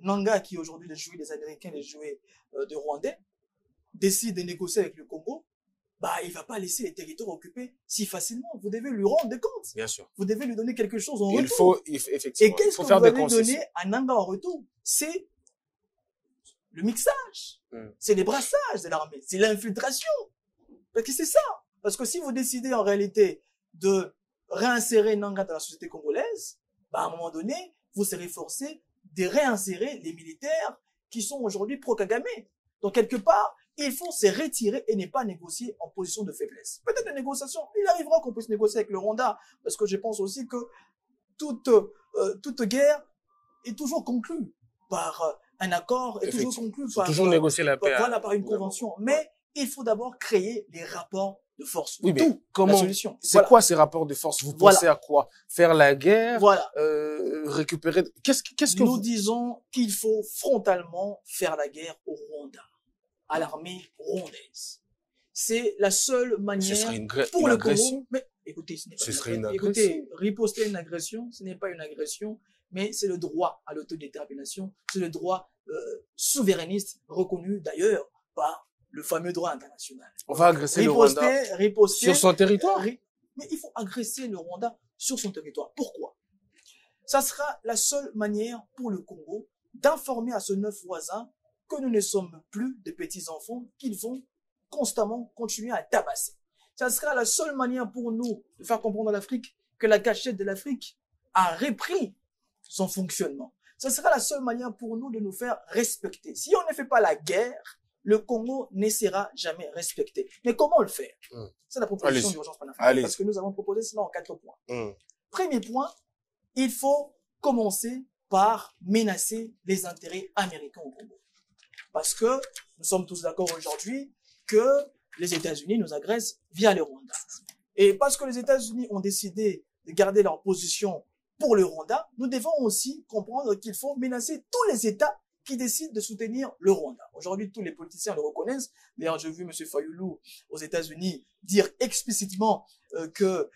Nanga, qui aujourd'hui les jouets des Américains, les jouets des Rwandais, décide de négocier avec le Congo, bah, il va pas laisser les territoires occupés si facilement. Vous devez lui rendre des comptes. Bien sûr. Vous devez lui donner quelque chose en retour. Effectivement. Et qu'est-ce que vous allez donner à Nanga en retour? C'est le mixage. C'est les brassages de l'armée. C'est l'infiltration. Parce que c'est ça. Parce que si vous décidez en réalité de réinsérer Nanga dans la société congolaise, bah, à un moment donné, vous serez forcé de réinsérer les militaires qui sont aujourd'hui pro-Kagame. Donc, quelque part, il faut se retirer et ne pas négocier en position de faiblesse. Peut-être une négociation, il arrivera qu'on puisse négocier avec le Rwanda, parce que je pense aussi que toute guerre est toujours conclue par un accord, est toujours conclue par, toujours négocier la paix. Voilà, par une convention. Mais il faut d'abord créer les rapports de force. Oui, mais comment, la solution. C'est quoi ces rapports de force? Vous pensez à quoi? Faire la guerre? Voilà. Récupérer, qu'est-ce que nous disons qu'il faut frontalement faire la guerre au Rwanda, à l'armée rwandaise. C'est la seule manière pour le Congo. Mais écoutez, ce serait une agression. Écoutez, riposter une agression, ce n'est pas une agression, mais c'est le droit à l'autodétermination, c'est le droit souverainiste reconnu d'ailleurs par le fameux droit international. On va agresser le Rwanda sur son territoire. Mais il faut agresser le Rwanda sur son territoire. Pourquoi? Ça sera la seule manière pour le Congo d'informer à ce neuf voisin que nous ne sommes plus des petits-enfants qu'ils vont constamment continuer à tabasser. Ça sera la seule manière pour nous de faire comprendre à l'Afrique que la cachette de l'Afrique a repris son fonctionnement. Ça sera la seule manière pour nous de nous faire respecter. Si on ne fait pas la guerre, le Congo ne sera jamais respecté. Mais comment le faire? C'est la proposition d'urgence panafricaine. Parce que nous avons proposé cela en 4 points. Premier point, il faut commencer par menacer les intérêts américains au Congo. Parce que nous sommes tous d'accord aujourd'hui que les États-Unis nous agressent via le Rwanda. Et parce que les États-Unis ont décidé de garder leur position pour le Rwanda, nous devons aussi comprendre qu'il faut menacer tous les États qui décident de soutenir le Rwanda. Aujourd'hui, tous les politiciens le reconnaissent. D'ailleurs, j'ai vu M. Fayoulou aux États-Unis dire explicitement que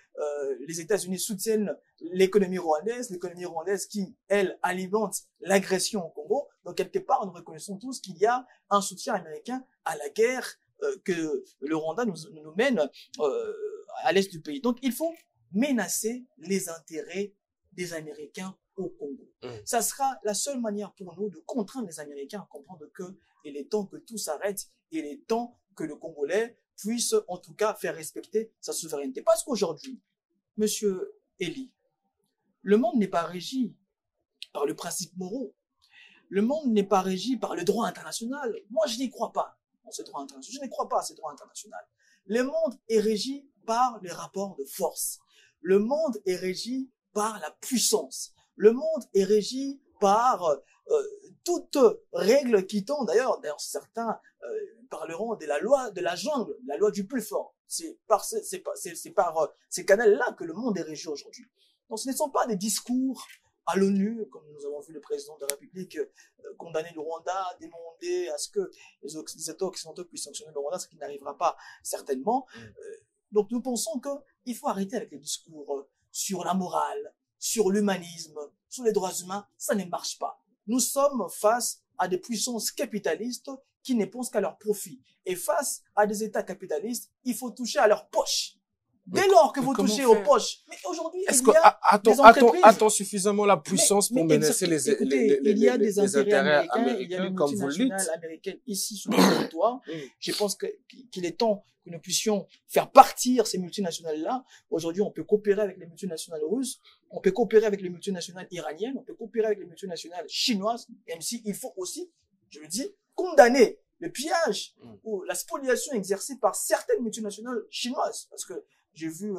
les États-Unis soutiennent l'économie rwandaise qui, elle, alimente l'agression au Congo. Donc, quelque part, nous reconnaissons tous qu'il y a un soutien américain à la guerre que le Rwanda nous mène à l'est du pays. Donc, il faut menacer les intérêts des Américains au Congo. Ça sera la seule manière pour nous de contraindre les Américains à comprendre qu'il est temps que tout s'arrête, il est temps que le Congolais puisse en tout cas faire respecter sa souveraineté. Parce qu'aujourd'hui, Monsieur Elie, le monde n'est pas régi par le principe moraux. Le monde n'est pas régi par le droit international. Moi, je n'y crois pas en ce droit international. Je ne crois pas à ce droit international. Le monde est régi par les rapports de force. Le monde est régi par la puissance. Le monde est régi par toute règle qui tombe. D'ailleurs, certains parleront de la loi de la jungle, la loi du plus fort. C'est par ces canaux-là que le monde est régi aujourd'hui. Donc, ce ne sont pas des discours à l'ONU, comme nous avons vu le président de la République condamner le Rwanda, demander à ce que les États occidentaux puissent sanctionner le Rwanda, ce qui n'arrivera pas certainement. Donc, nous pensons qu'il faut arrêter avec les discours sur la morale, sur l'humanisme, sur les droits humains. Ça ne marche pas. Nous sommes face à des puissances capitalistes qui ne pensent qu'à leur profit. Et face à des États capitalistes, il faut toucher à leur poche. Dès lors que vous touchez aux poches. Mais aujourd'hui, a-t-on suffisamment la puissance pour menacer il y a des intérêts américains, il y a des multinationales américaines ici sur le territoire. Je pense qu'il est temps que nous puissions faire partir ces multinationales-là. Aujourd'hui, on peut coopérer avec les multinationales russes, on peut coopérer avec les multinationales iraniennes, on peut coopérer avec les multinationales chinoises, même s'il faut aussi, je le dis, condamner le pillage ou la spoliation exercée par certaines multinationales chinoises. Parce que j'ai vu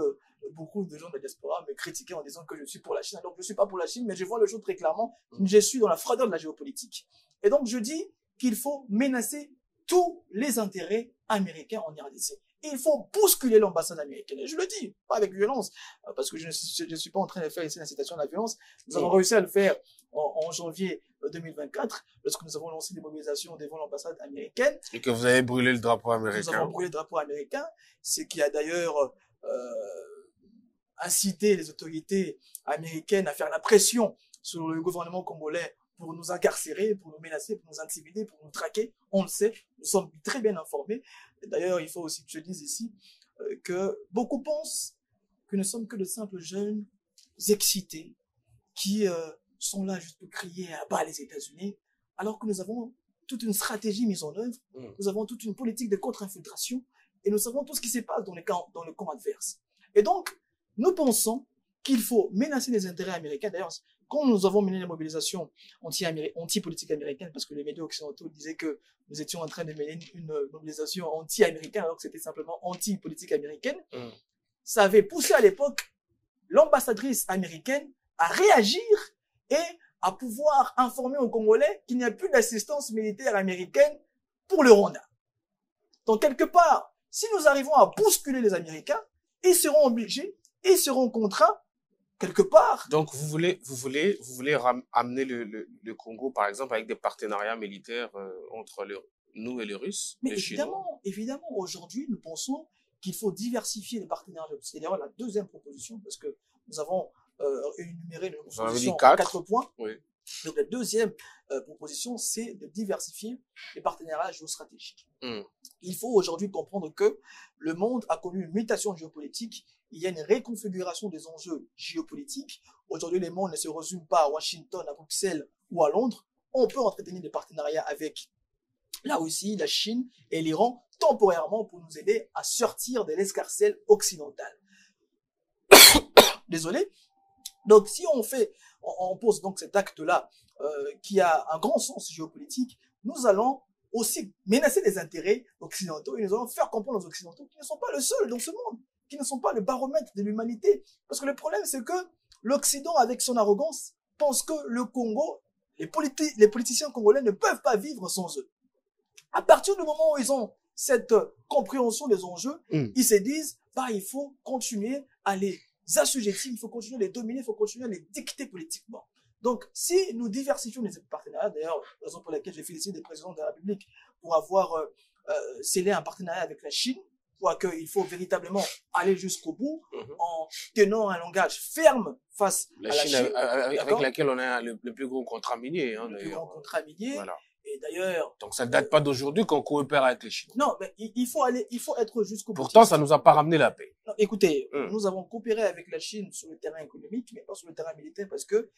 beaucoup de gens de la diaspora me critiquer en disant que je suis pour la Chine. Donc, je ne suis pas pour la Chine, mais je vois le jour très clairement. Je suis dans la froideur de la géopolitique. Et donc, je dis qu'il faut menacer tous les intérêts américains en RDC. Et il faut bousculer l'ambassade américaine. Et je le dis, pas avec violence, parce que je ne suis pas en train de faire ici l'incitation de la violence. Nous avons réussi à le faire en janvier 2024, lorsque nous avons lancé des mobilisations devant l'ambassade américaine. Et que vous avez brûlé le drapeau américain. Nous avons brûlé le drapeau américain, ce qui a d'ailleurs incité les autorités américaines à faire la pression sur le gouvernement congolais pour nous incarcérer, pour nous menacer, pour nous intimider, pour nous traquer. On le sait, nous sommes très bien informés. D'ailleurs, il faut aussi que je dise ici que beaucoup pensent que nous sommes que de simples jeunes excités qui sont là juste pour crier à bas les États-Unis, alors que nous avons toute une stratégie mise en œuvre, nous avons toute une politique de contre-infiltration, et nous savons tout ce qui se passe dans le camp adverse. Et donc, nous pensons qu'il faut menacer les intérêts américains. D'ailleurs, quand nous avons mené la mobilisation anti-politique américaine, parce que les médias occidentaux disaient que nous étions en train de mener une mobilisation anti-américaine, alors que c'était simplement anti-politique américaine, ça avait poussé à l'époque l'ambassadrice américaine à réagir et à pouvoir informer aux Congolais qu'il n'y a plus d'assistance militaire américaine pour le Rwanda. Donc, quelque part, si nous arrivons à bousculer les Américains, ils seront obligés, ils seront contraints, quelque part. Donc, vous voulez amener le Congo, par exemple, avec des partenariats militaires entre nous et les Russes, mais les Chinois. Évidemment, aujourd'hui, nous pensons qu'il faut diversifier les partenariats. C'est d'ailleurs la deuxième proposition, parce que nous avons énuméré nos propositions en 4 points. Oui. Donc, la deuxième proposition, c'est de diversifier les partenariats géostratégiques. Il faut aujourd'hui comprendre que le monde a connu une mutation géopolitique. Il y a une réconfiguration des enjeux géopolitiques. Aujourd'hui, le monde ne se résume pas à Washington, à Bruxelles ou à Londres. On peut entretenir des partenariats avec la Russie, la Chine et l'Iran temporairement pour nous aider à sortir de l'escarcelle occidentale. Désolé. Donc, si on pose donc cet acte-là qui a un grand sens géopolitique, nous allons aussi menacer les intérêts occidentaux et nous allons faire comprendre aux occidentaux qu'ils ne sont pas le seul dans ce monde, qui ne sont pas le baromètre de l'humanité. Parce que le problème, c'est que l'Occident, avec son arrogance, pense que le Congo, les politiciens congolais ne peuvent pas vivre sans eux. À partir du moment où ils ont cette compréhension des enjeux, ils se disent, il faut continuer à les assujettir, il faut continuer à les dominer, il faut continuer à les dicter politiquement. Donc, si nous diversifions les partenariats, d'ailleurs, raison pour laquelle j'ai félicité les présidents de la République pour avoir scellé un partenariat avec la Chine, pour qu'il faut véritablement aller jusqu'au bout en tenant un langage ferme face à la Chine. Avec laquelle on a le plus gros contrat minier. Le plus grand contrat minier. Voilà. Et d'ailleurs. Donc ça ne date pas d'aujourd'hui qu'on coopère avec les Chinois. Non, mais il faut être jusqu'au bout. Pourtant, ça nous a pas ramené la paix. Non, écoutez, nous avons coopéré avec la Chine sur le terrain économique, mais pas sur le terrain militaire parce que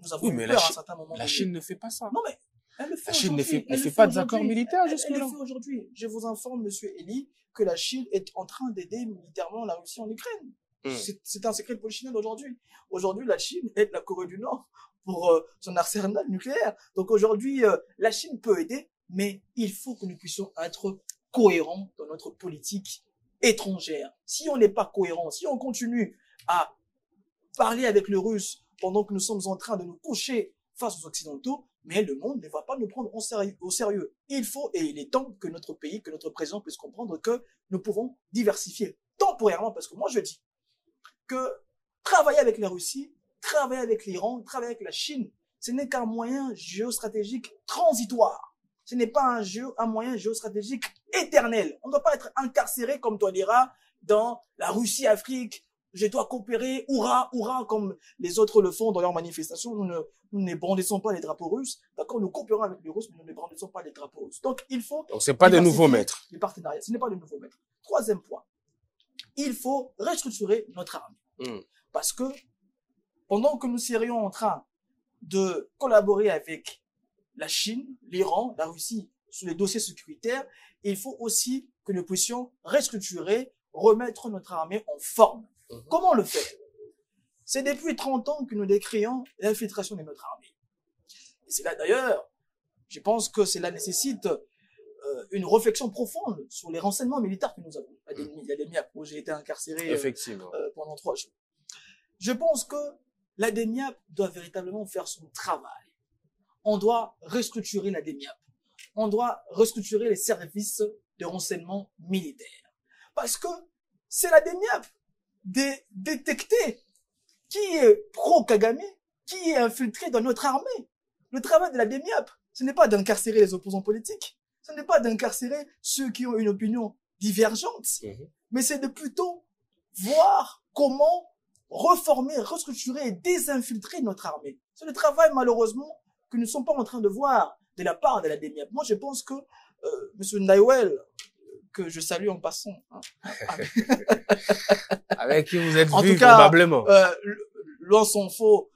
nous avons eu peur à un certain moment. La Chine ne fait pas ça. Non, mais elle le fait. La Chine ne fait pas d'accords militaires jusque-là. Elle le fait aujourd'hui. Je vous informe, monsieur Elie, que la Chine est en train d'aider militairement la Russie en Ukraine. C'est un secret de polichinelle d'aujourd'hui. Aujourd'hui, la Chine aide la Corée du Nord pour son arsenal nucléaire. Donc aujourd'hui, la Chine peut aider, mais il faut que nous puissions être cohérents dans notre politique étrangère. Si on n'est pas cohérent, si on continue à parler avec les Russes pendant que nous sommes en train de nous coucher face aux Occidentaux, mais le monde ne va pas nous prendre au sérieux. Il faut, et il est temps que notre pays, que notre président puisse comprendre que nous pouvons diversifier temporairement, parce que moi je dis que travailler avec la Russie, travailler avec l'Iran, travailler avec la Chine, ce n'est qu'un moyen géostratégique transitoire. Ce n'est pas un moyen géostratégique éternel. On ne doit pas être incarcéré comme Touadéra dans la Russie-Afrique. Je dois coopérer, hurrah, hurrah, comme les autres le font dans leurs manifestations. Nous ne brandissons pas les drapeaux russes. D'accord, nous coopérons avec les Russes, mais nous ne brandissons pas les drapeaux russes. Donc, il faut... Donc, c'est pas des nouveaux maîtres. Les partenariats, ce n'est pas des nouveaux maîtres. Troisième point. Il faut restructurer notre armée. Parce que, pendant que nous serions en train de collaborer avec la Chine, l'Iran, la Russie sur les dossiers sécuritaires, il faut aussi que nous puissions restructurer, remettre notre armée en forme. Comment le faire? C'est depuis 30 ans que nous décrions l'infiltration de notre armée. Et c'est là d'ailleurs, je pense que cela nécessite une réflexion profonde sur les renseignements militaires que nous avons. La DEMIAP, où j'ai été incarcéré pendant 3 jours. Je pense que la DEMIAP doit véritablement faire son travail. On doit restructurer la DEMIAP. On doit restructurer les services de renseignement militaire. Parce que c'est la DEMIAP de détecter qui est pro-Kagame, qui est infiltré dans notre armée. Le travail de la DEMIAP, ce n'est pas d'incarcérer les opposants politiques, ce n'est pas d'incarcérer ceux qui ont une opinion divergente, mais c'est de plutôt voir comment reformer, restructurer et désinfiltrer notre armée. C'est le travail, malheureusement, que nous ne sommes pas en train de voir de la part de la DEMIAP. Moi, je pense que M. Ndaiwel, que je salue en passant, hein, avec qui vous êtes en vu tout cas, probablement. Loin s'en faut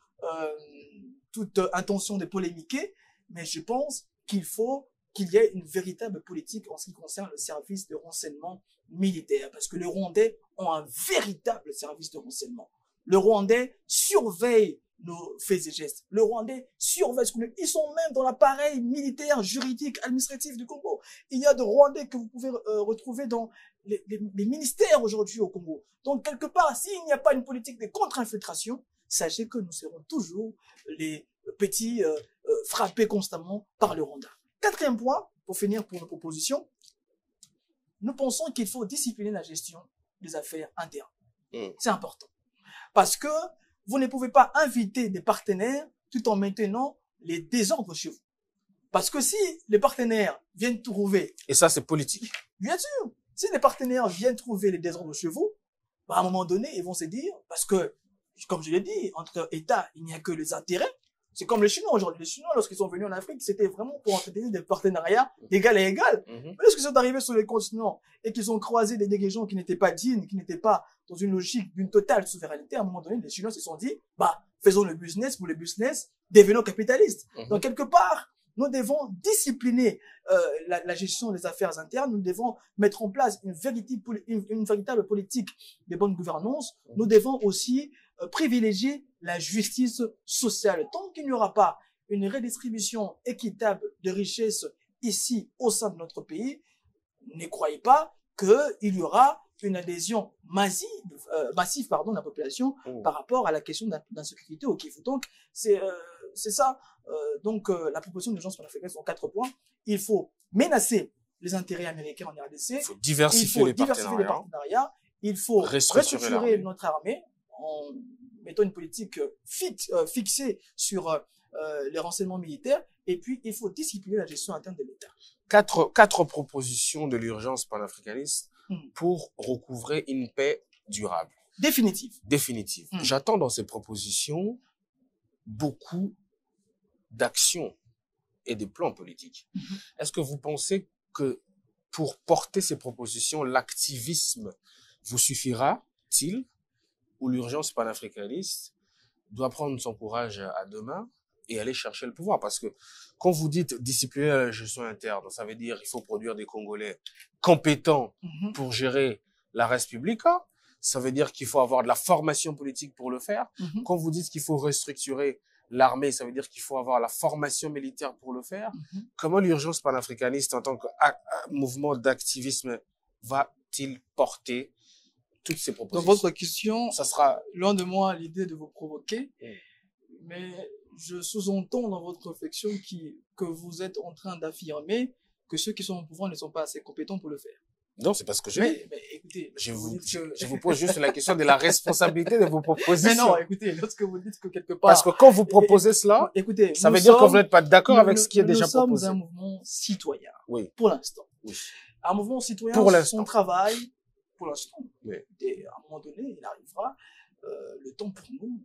toute intention de polémiquer, mais je pense qu'il faut qu'il y ait une véritable politique en ce qui concerne le service de renseignement militaire, parce que les Rwandais ont un véritable service de renseignement. Le Rwandais surveille nos faits et gestes. Le Rwandais surveille ce qu'on est. Ils sont même dans l'appareil militaire, juridique, administratif du Congo. Il y a de Rwandais que vous pouvez retrouver dans les ministères aujourd'hui au Congo. Donc, quelque part, s'il n'y a pas une politique de contre-infiltration, sachez que nous serons toujours les petits frappés constamment par le Rwanda. Quatrième point, pour finir pour nos propositions, nous pensons qu'il faut discipliner la gestion des affaires internes. C'est important. Parce que vous ne pouvez pas inviter des partenaires tout en maintenant les désordres chez vous. Parce que si les partenaires viennent trouver... Et ça, c'est politique. Bien sûr. Si les partenaires viennent trouver les désordres chez vous, bah à un moment donné, ils vont se dire, parce que, comme je l'ai dit, entre États, il n'y a que les intérêts. C'est comme les Chinois aujourd'hui. Les Chinois, lorsqu'ils sont venus en Afrique, c'était vraiment pour entretenir des partenariats d'égal à égal. Mais lorsqu'ils sont arrivés sur les continents et qu'ils ont croisé des dirigeants qui n'étaient pas dignes, qui n'étaient pas dans une logique d'une totale souveraineté, à un moment donné, les Chinois se sont dit, bah, faisons le business pour le business, devenons capitalistes. Donc, quelque part, nous devons discipliner la gestion des affaires internes. Nous devons mettre en place une véritable politique de bonne gouvernance. Nous devons aussi privilégier la justice sociale. Tant qu'il n'y aura pas une redistribution équitable de richesses ici au sein de notre pays, ne croyez pas qu'il y aura une adhésion massive de la population par rapport à la question d'insécurité au Kivu. Donc, c'est ça. Donc, la proposition d'urgence panafricaine sont 4 points. Il faut menacer les intérêts américains en RDC. Il faut diversifier les partenariats. Il faut restructurer notre armée en mettant une politique fixée sur les renseignements militaires. Et puis, il faut discipliner la gestion interne de l'État. Quatre propositions de l'urgence panafricaniste pour recouvrer une paix durable. Définitive. J'attends dans ces propositions beaucoup d'actions et de plans politiques. Est-ce que vous pensez que pour porter ces propositions, l'activisme vous suffira-t-il, ou l'urgence panafricaniste doit prendre son courage à deux mains et aller chercher le pouvoir? Parce que quand vous dites discipliner la gestion interne, ça veut dire qu'il faut produire des Congolais compétents pour gérer la res publica. Ça veut dire qu'il faut avoir de la formation politique pour le faire. Quand vous dites qu'il faut restructurer l'armée, ça veut dire qu'il faut avoir la formation militaire pour le faire. Comment l'urgence panafricaniste, en tant que mouvement d'activisme, va-t-il porter toutes ces propositions? Dans votre question, ça sera loin de moi l'idée de vous provoquer, mais je sous-entends dans votre réflexion que vous êtes en train d'affirmer que ceux qui sont au pouvoir ne sont pas assez compétents pour le faire. Non, c'est pas ce que je dis. Mais écoutez, je vous pose juste la question de la responsabilité de vos propositions. Mais non, écoutez, lorsque vous dites que quelque part... Parce que quand vous proposez cela, écoutez, ça veut dire que vous n'êtes pas d'accord avec ce qui est déjà proposé. Nous sommes un mouvement citoyen. Oui. Pour l'instant. Oui. Un mouvement citoyen, pour son travail, pour l'instant. Oui. Et à un moment donné, il arrivera le temps pour nous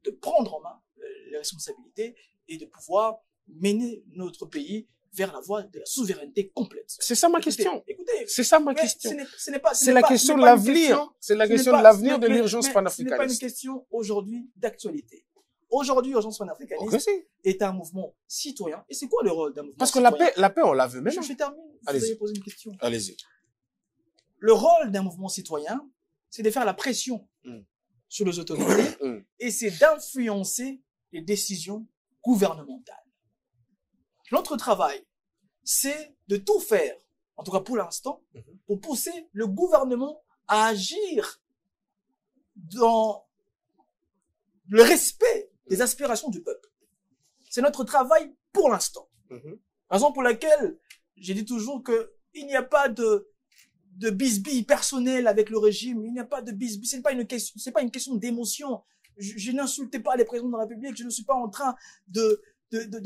de prendre en main les responsabilités et de pouvoir mener notre pays vers la voie de la souveraineté complète. C'est ça ma question. Écoutez, c'est ça ma question. C'est la question de l'avenir. C'est la question de l'avenir de l'urgence panafricaniste. Ce n'est pas une question aujourd'hui d'actualité. Aujourd'hui, l'urgence panafricaniste est un mouvement citoyen. Et c'est quoi le rôle d'un mouvement citoyen? Parce que la paix, on la veut maintenant. Je termine. Vous allez poser une question. Allez-y. Le rôle d'un mouvement citoyen, c'est de faire la pression sur les autorités et c'est d'influencer les décisions gouvernementales. Notre travail, c'est de tout faire, en tout cas pour l'instant, pour pousser le gouvernement à agir dans le respect des aspirations du peuple. C'est notre travail pour l'instant. Raison pour laquelle j'ai dit toujours que il n'y a pas de bisbille personnelle avec le régime, il n'y a pas de bisbille, c'est pas une question d'émotion. Je n'insulte pas les présidents de la République, je ne suis pas en train de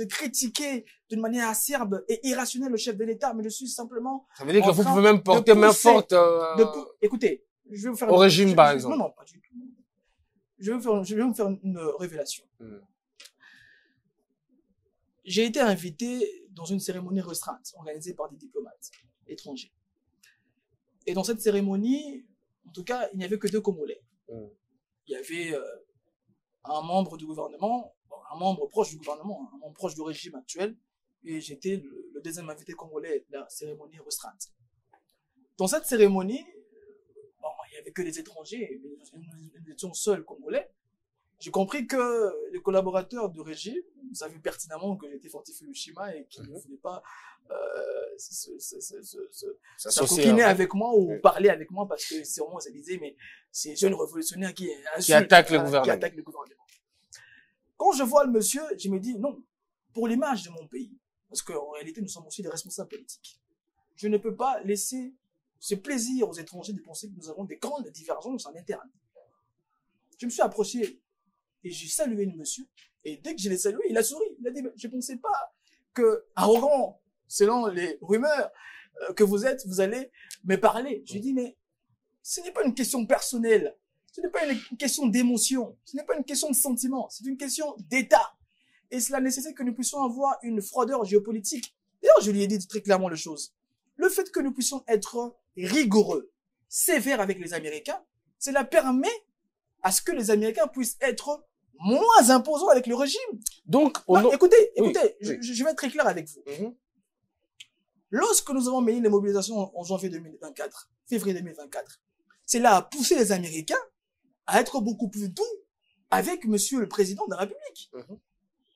critiquer d'une manière acerbe et irrationnelle le chef de l'État, mais je suis simplement... Ça veut dire que vous pouvez même porter main forte écoutez, je vais vous faire... au régime, par exemple. Non, pas du tout. Je vais vous faire une révélation. j'ai été invité dans une cérémonie restreinte organisée par des diplomates étrangers. Et dans cette cérémonie, en tout cas, il n'y avait que 2 Congolais. Il y avait un membre du gouvernement, un membre proche du gouvernement, un membre proche du régime actuel, et j'étais le deuxième invité congolais de la cérémonie restreinte. Dans cette cérémonie, bon, il n'y avait que des étrangers, nous étions seuls Congolais. J'ai compris que les collaborateurs du régime savaient pertinemment que j'étais fortifié Hiroshima et qu'ils ne voulaient pas s'acoquiner avec moi ou parler avec moi parce que sûrement ça disait mais c'est jeune révolutionnaire qui attaque le gouvernement. Quand je vois le monsieur, je me dis non, pour l'image de mon pays, parce qu'en réalité nous sommes aussi des responsables politiques. Je ne peux pas laisser ce plaisir aux étrangers de penser que nous avons des grandes divergences en interne. Je me suis approché et j'ai salué le monsieur. Et dès que je l'ai salué, il a souri. Il a dit, je ne pensais pas que, arrogant, selon les rumeurs que vous êtes, vous allez me parler. Je lui ai dit, mais ce n'est pas une question personnelle. Ce n'est pas une question d'émotion. Ce n'est pas une question de sentiment. C'est une question d'État. Et cela nécessite que nous puissions avoir une froideur géopolitique. D'ailleurs, je lui ai dit très clairement les choses. Le fait que nous puissions être rigoureux, sévères avec les Américains, cela permet à ce que les Américains puissent être moins imposants avec le régime. Donc, écoutez, oui. Je vais être très clair avec vous. Lorsque nous avons mené les mobilisations en janvier 2024, février 2024, cela a poussé les Américains à être beaucoup plus doux avec monsieur le président de la République.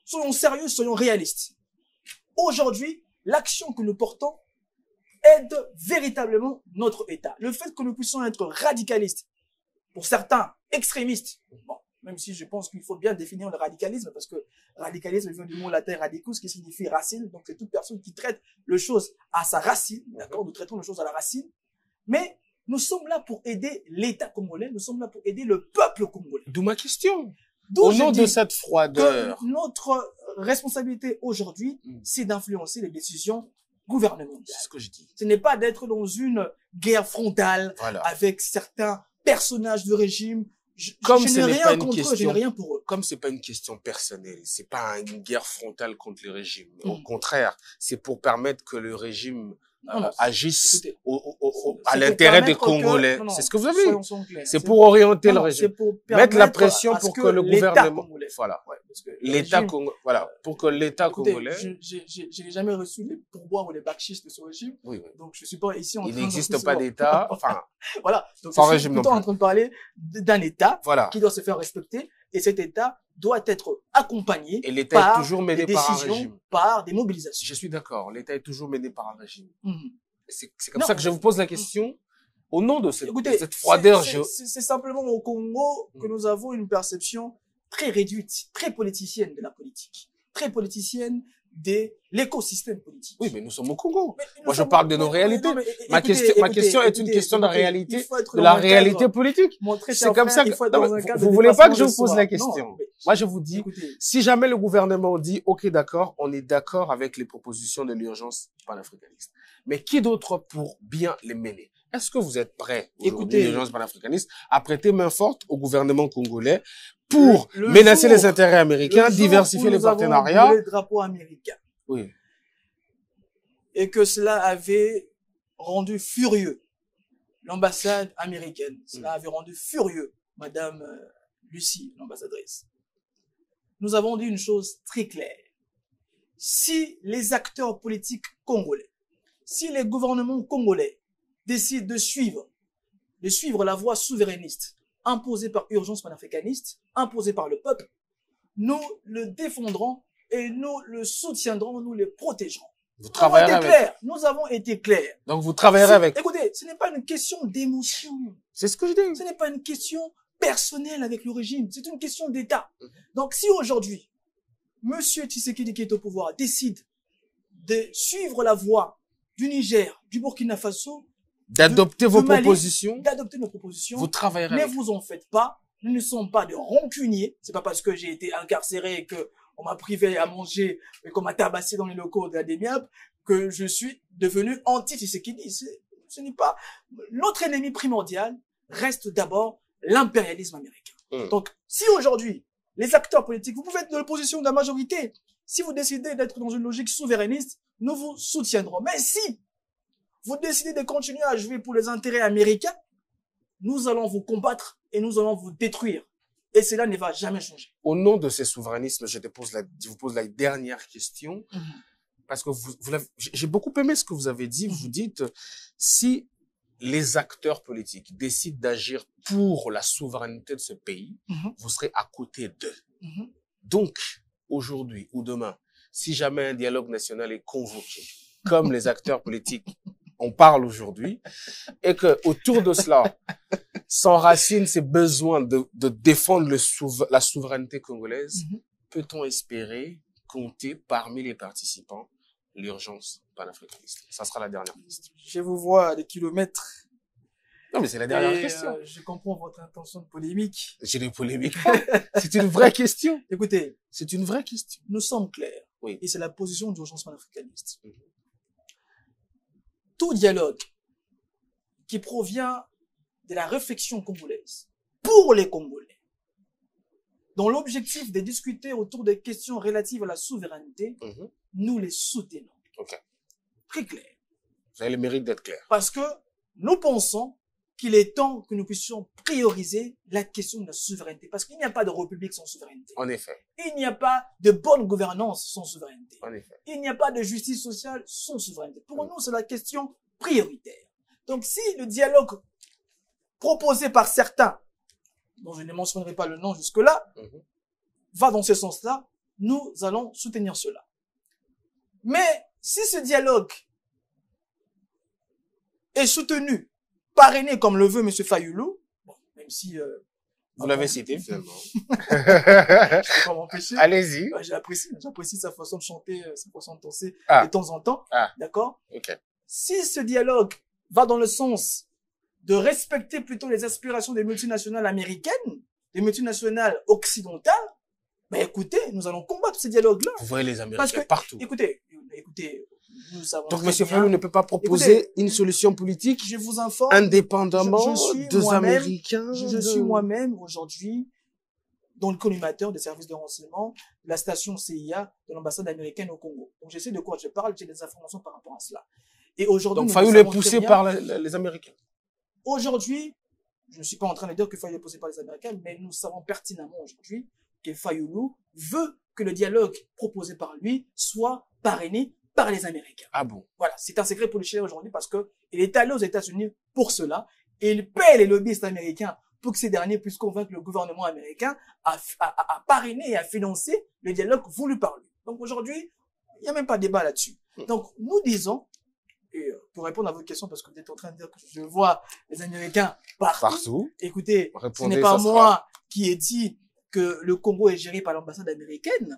Soyons sérieux, soyons réalistes. Aujourd'hui, l'action que nous portons aide véritablement notre État. Le fait que nous puissions être radicalistes, pour certains extrémistes, bon, même si je pense qu'il faut bien définir le radicalisme, parce que radicalisme vient du mot latin radicus, qui signifie racine, donc c'est toute personne qui traite le chose à sa racine, d'accord, nous traitons les choses à la racine, mais nous sommes là pour aider l'État congolais, nous sommes là pour aider le peuple congolais. D'où ma question. Au nom de cette froideur. Notre responsabilité aujourd'hui, c'est d'influencer les décisions gouvernementales. C'est ce que je dis. Ce n'est pas d'être dans une guerre frontale avec certains personnages du régime. Je n'ai rien contre eux, je n'ai rien pour eux. Comme c'est pas une question personnelle, c'est pas une guerre frontale contre le régime. Au contraire, c'est pour permettre que le régime agisse à l'intérêt des Congolais. C'est ce que vous avez dit. C'est pour orienter le régime. Mettre la pression pour que le gouvernement, voilà. L'État congolais, voilà. Pour que l'État congolais. Je n'ai jamais reçu les pourboires ou les bakshish de ce régime. Donc je suis pas ici en train de. Il n'existe pas d'État, enfin. Voilà. Donc je suis plutôt en train de parler d'un État qui doit se faire respecter. Et cet État doit être accompagné et l'État est toujours mené par un régime, par des mobilisations. Je suis d'accord, l'État est toujours mené par un régime. C'est comme ça que je vous pose la question. Au nom de cette froideur c'est simplement au Congo que nous avons une perception très réduite, très politicienne de la politique, très politicienne de l'écosystème politique. Oui, mais nous sommes au Congo. Moi, je parle de nos réalités. Ma question est une question de réalité, de la réalité politique. C'est comme ça que vous voulez pas que je vous pose la question. Moi, je vous dis, si jamais le gouvernement dit, OK, d'accord, on est d'accord avec les propositions de l'urgence panafricaniste. Mais qui d'autre pour bien les mener? Est-ce que vous êtes prêts, aujourd'hui, l'urgence panafricaniste, à prêter main forte au gouvernement congolais pour menacer les intérêts américains, diversifier les partenariats? Le drapeau américain. Oui. Et que cela avait rendu furieux l'ambassade américaine. Cela avait rendu furieux Madame Lucie, l'ambassadrice. Nous avons dit une chose très claire. Si les acteurs politiques congolais, si les gouvernements congolais décident de suivre la voie souverainiste imposée par urgence panafricaniste, imposée par le peuple, nous le défendrons et nous le soutiendrons, nous les protégerons. Nous avons été clairs. Donc vous travaillerez avec. Écoutez, ce n'est pas une question d'émotion. C'est ce que je dis. Ce n'est pas une question personnelle avec le régime. C'est une question d'État. Donc si aujourd'hui, Monsieur Tshisekedi qui est au pouvoir décide de suivre la voie du Niger, du Burkina Faso, d'adopter vos propositions, d'adopter nos propositions, vous travaillerez. Ne vous en faites pas. Nous ne sommes pas de rancuniers. C'est pas parce que j'ai été incarcéré et que on m'a privé à manger et qu'on m'a tabassé dans les locaux de la DEMIAP que je suis devenu anti-Tshisekedi. Ce n'est pas, notre ennemi primordial reste d'abord l'impérialisme américain. Donc, si aujourd'hui, les acteurs politiques, vous pouvez être de l'opposition de la majorité. si vous décidez d'être dans une logique souverainiste, nous vous soutiendrons. Mais si vous décidez de continuer à jouer pour les intérêts américains, nous allons vous combattre et nous allons vous détruire. Et cela ne va jamais changer. Au nom de ces souverainismes, je vous pose la dernière question. Parce que j'ai beaucoup aimé ce que vous avez dit. Vous dites, si les acteurs politiques décident d'agir pour la souveraineté de ce pays, vous serez à côté d'eux. Donc, aujourd'hui ou demain, si jamais un dialogue national est convoqué, comme les acteurs politiques on parle aujourd'hui, et que autour de cela s'enracinent ces besoins de défendre la souveraineté congolaise, peut-on espérer compter parmi les participants l'urgence panafricaniste? Ça sera la dernière question. Je vous vois à des kilomètres. Non, mais c'est la dernière question. Je comprends votre intention de polémique. J'ai des polémiques. C'est une vraie question. Écoutez, c'est une vraie question. Nous sommes clairs. Oui. Et c'est la position d'urgence panafricaniste. Tout dialogue qui provient de la réflexion congolaise pour les Congolais, dont l'objectif de discuter autour des questions relatives à la souveraineté, nous les soutenons. Très clair. Vous avez le mérite d'être clair. Parce que nous pensons qu'il est temps que nous puissions prioriser la question de la souveraineté. Parce qu'il n'y a pas de république sans souveraineté. En effet. Il n'y a pas de bonne gouvernance sans souveraineté. En effet. Il n'y a pas de justice sociale sans souveraineté. Pour nous, c'est la question prioritaire. Donc, si le dialogue proposé par certains, dont je ne mentionnerai pas le nom jusque-là, va dans ce sens-là, nous allons soutenir cela. Mais si ce dialogue est soutenu, parrainé comme le veut M. Fayoulou, bon, même si... vous l'avez cité, finalement. Je peux pas m'empêcher. Allez-y. J'apprécie sa façon de chanter, sa façon de danser de temps en temps. D'accord? Si ce dialogue va dans le sens de respecter plutôt les aspirations des multinationales américaines, des multinationales occidentales, ben écoutez, nous allons combattre ce dialogue-là. Vous voyez les Américains partout. Écoutez, nous savons. Donc, M. Fayoulou ne peut pas proposer une solution politique, je vous informe, indépendamment des Américains. Je suis moi-même aujourd'hui dans le collimateur des services de renseignement de la station CIA de l'ambassade américaine au Congo. Donc, je sais de quoi je parle, j'ai des informations par rapport à cela. Et aujourd'hui, donc, Fayoulou est poussé par les Américains. Aujourd'hui, je ne suis pas en train de dire que Fayoulou est poussé par les Américains, mais nous savons pertinemment aujourd'hui que Fayoulou veut que le dialogue proposé par lui soit parrainé par les Américains. Ah bon? Voilà, c'est un secret polichinelle aujourd'hui parce que il est allé aux États-Unis pour cela et il paie les lobbyistes américains pour que ces derniers puissent convaincre le gouvernement américain à parrainer et à financer le dialogue voulu par lui. Donc aujourd'hui, il n'y a même pas de débat là-dessus. Donc nous disons, et pour répondre à votre question, parce que vous êtes en train de dire que je vois les Américains partout. Écoutez, ce n'est pas moi qui ai dit que le Congo est géré par l'ambassade américaine.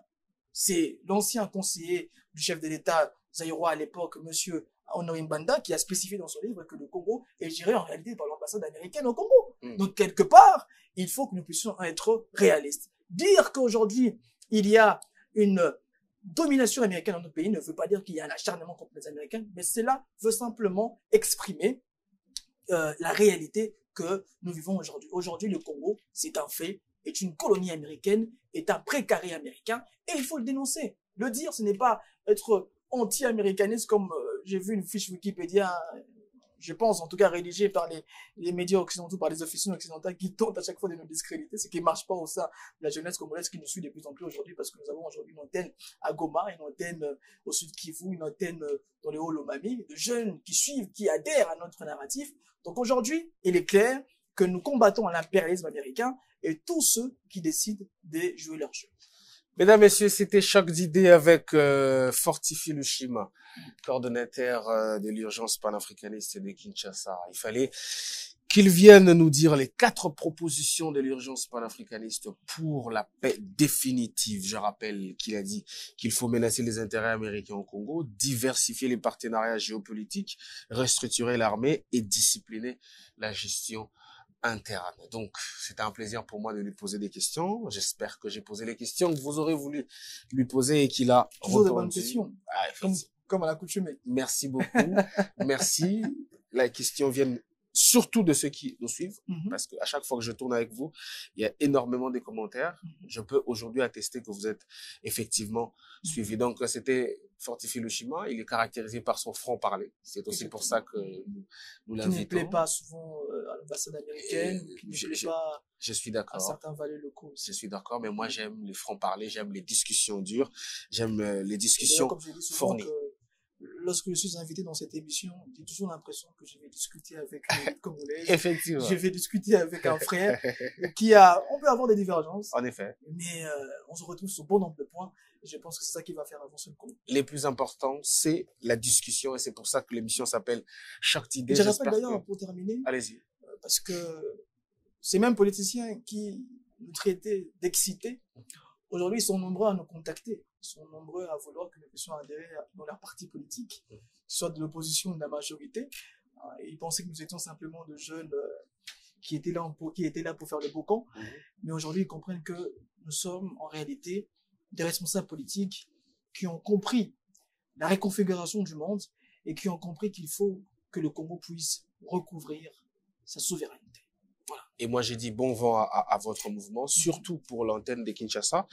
C'est l'ancien conseiller du chef de l'État zaïrois à l'époque, monsieur Honoré Mbanda, qui a spécifié dans son livre que le Congo est géré en réalité par l'ambassade américaine au Congo. Donc, quelque part, il faut que nous puissions être réalistes. Dire qu'aujourd'hui, il y a une domination américaine dans notre pays ne veut pas dire qu'il y a un acharnement contre les Américains, mais cela veut simplement exprimer la réalité que nous vivons aujourd'hui. Aujourd'hui, le Congo, c'est un fait, est une colonie américaine, est un précaré américain, et il faut le dénoncer. Le dire, ce n'est pas être anti-américaniste comme j'ai vu une fiche Wikipédia, je pense en tout cas rédigée par les médias occidentaux, par les officiels occidentaux qui tentent à chaque fois de nous discréditer, ce qui ne marche pas au sein de la jeunesse congolaise qui nous suit de plus en plus aujourd'hui parce que nous avons aujourd'hui une antenne à Goma, une antenne au sud Kivu, une antenne dans les Hauts-Lomami, de jeunes qui suivent, qui adhèrent à notre narratif. Donc aujourd'hui, il est clair que nous combattons l'impérialisme américain et tous ceux qui décident de jouer leur jeu. Mesdames, Messieurs, c'était Choc d'idées avec Fortifi Lushima, coordonnateur de l'urgence panafricaniste de Kinshasa. Il fallait qu'il vienne nous dire les 4 propositions de l'urgence panafricaniste pour la paix définitive. Je rappelle qu'il a dit qu'il faut menacer les intérêts américains au Congo, diversifier les partenariats géopolitiques, restructurer l'armée et discipliner la gestion interne. Donc, c'était un plaisir pour moi de lui poser des questions. J'espère que j'ai posé les questions que vous aurez voulu lui poser et qu'il a répondu. Des bonnes questions. Comme à l'accoutumée. Merci beaucoup. Merci. Les questions viennent surtout de ceux qui nous suivent, parce qu'à chaque fois que je tourne avec vous, il y a énormément de commentaires. Je peux aujourd'hui attester que vous êtes effectivement suivis. Donc, c'était Fortify Lushima. Il est caractérisé par son franc-parler. C'est aussi pour ça que nous l'invitons. Qui ne plaît pas souvent à l'ambassade américaine, qui ne plaît pas je suis d'accord. à certains valets locaux aussi. Je suis d'accord, mais moi, j'aime les francs-parler, j'aime les discussions dures, j'aime les discussions comme je dis souvent fournies. Lorsque je suis invité dans cette émission, j'ai toujours l'impression que je vais discuter avec une élite congolaise. Effectivement. Je vais discuter avec un frère on peut avoir des divergences. En effet. Mais on se retrouve sur bon nombre de points. Et je pense que c'est ça qui va faire avancer le Congo. Les plus importants, c'est la discussion et c'est pour ça que l'émission s'appelle Choc d'idées. Je rappelle d'ailleurs, pour terminer, allez-y, parce que ces mêmes politiciens qui nous traitaient d'excités, aujourd'hui, ils sont nombreux à nous contacter. Ils sont nombreux à vouloir que nous puissions adhérer dans leur parti politique, soit de l'opposition ou de la majorité. Ils pensaient que nous étions simplement de jeunes qui étaient là pour faire le beau camp. Mais aujourd'hui, ils comprennent que nous sommes en réalité des responsables politiques qui ont compris la reconfiguration du monde et qui ont compris qu'il faut que le Congo puisse recouvrir sa souveraineté. Voilà. Et moi, j'ai dit bon vent à votre mouvement, surtout pour l'antenne de Kinshasa.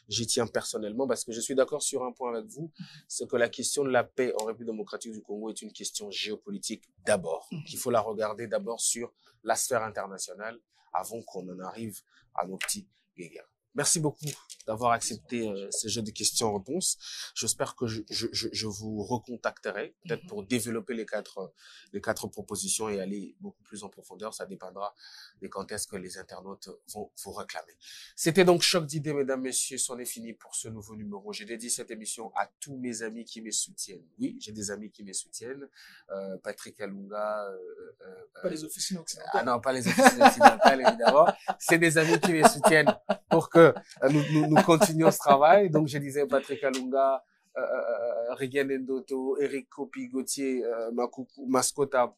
J'y tiens personnellement parce que je suis d'accord sur un point avec vous, c'est que la question de la paix en République démocratique du Congo est une question géopolitique d'abord. Il faut la regarder d'abord sur la sphère internationale avant qu'on en arrive à nos petits guéguerres. Merci beaucoup d'avoir accepté ce jeu de questions-réponses. J'espère que je vous recontacterai, peut-être pour développer les quatre propositions et aller beaucoup plus en profondeur. Ça dépendra de quand est-ce que les internautes vont vous réclamer. C'était donc Choc d'idées, mesdames, messieurs. C'en est fini pour ce nouveau numéro. J'ai dédié cette émission à tous mes amis qui me soutiennent. Oui, j'ai des amis qui me soutiennent. Patrick Alunga. Pas les officines occidentales. Ah non, pas les officines occidentales, évidemment. C'est des amis qui me soutiennent pour que nous continuons ce travail. Donc, je disais Patrick Alunga, Rigen Ndoto, Eric Kopi, Gauthier, Makuku, Mascota,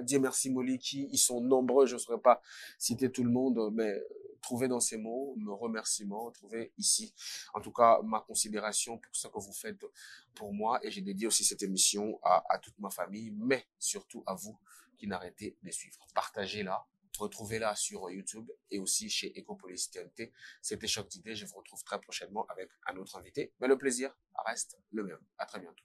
Dieu merci Moliki. Ils sont nombreux. Je ne saurais pas citer tout le monde, mais trouvez dans ces mots mes remerciements, trouvez ici, en tout cas, ma considération pour ce que vous faites pour moi. Et j'ai dédié aussi cette émission à toute ma famille, mais surtout à vous qui n'arrêtez de suivre. Partagez-la. Retrouvez-la sur YouTube et aussi chez Ecopolis TNT. C'était Choc d'idées. Je vous retrouve très prochainement avec un autre invité. Mais le plaisir reste le même. À très bientôt.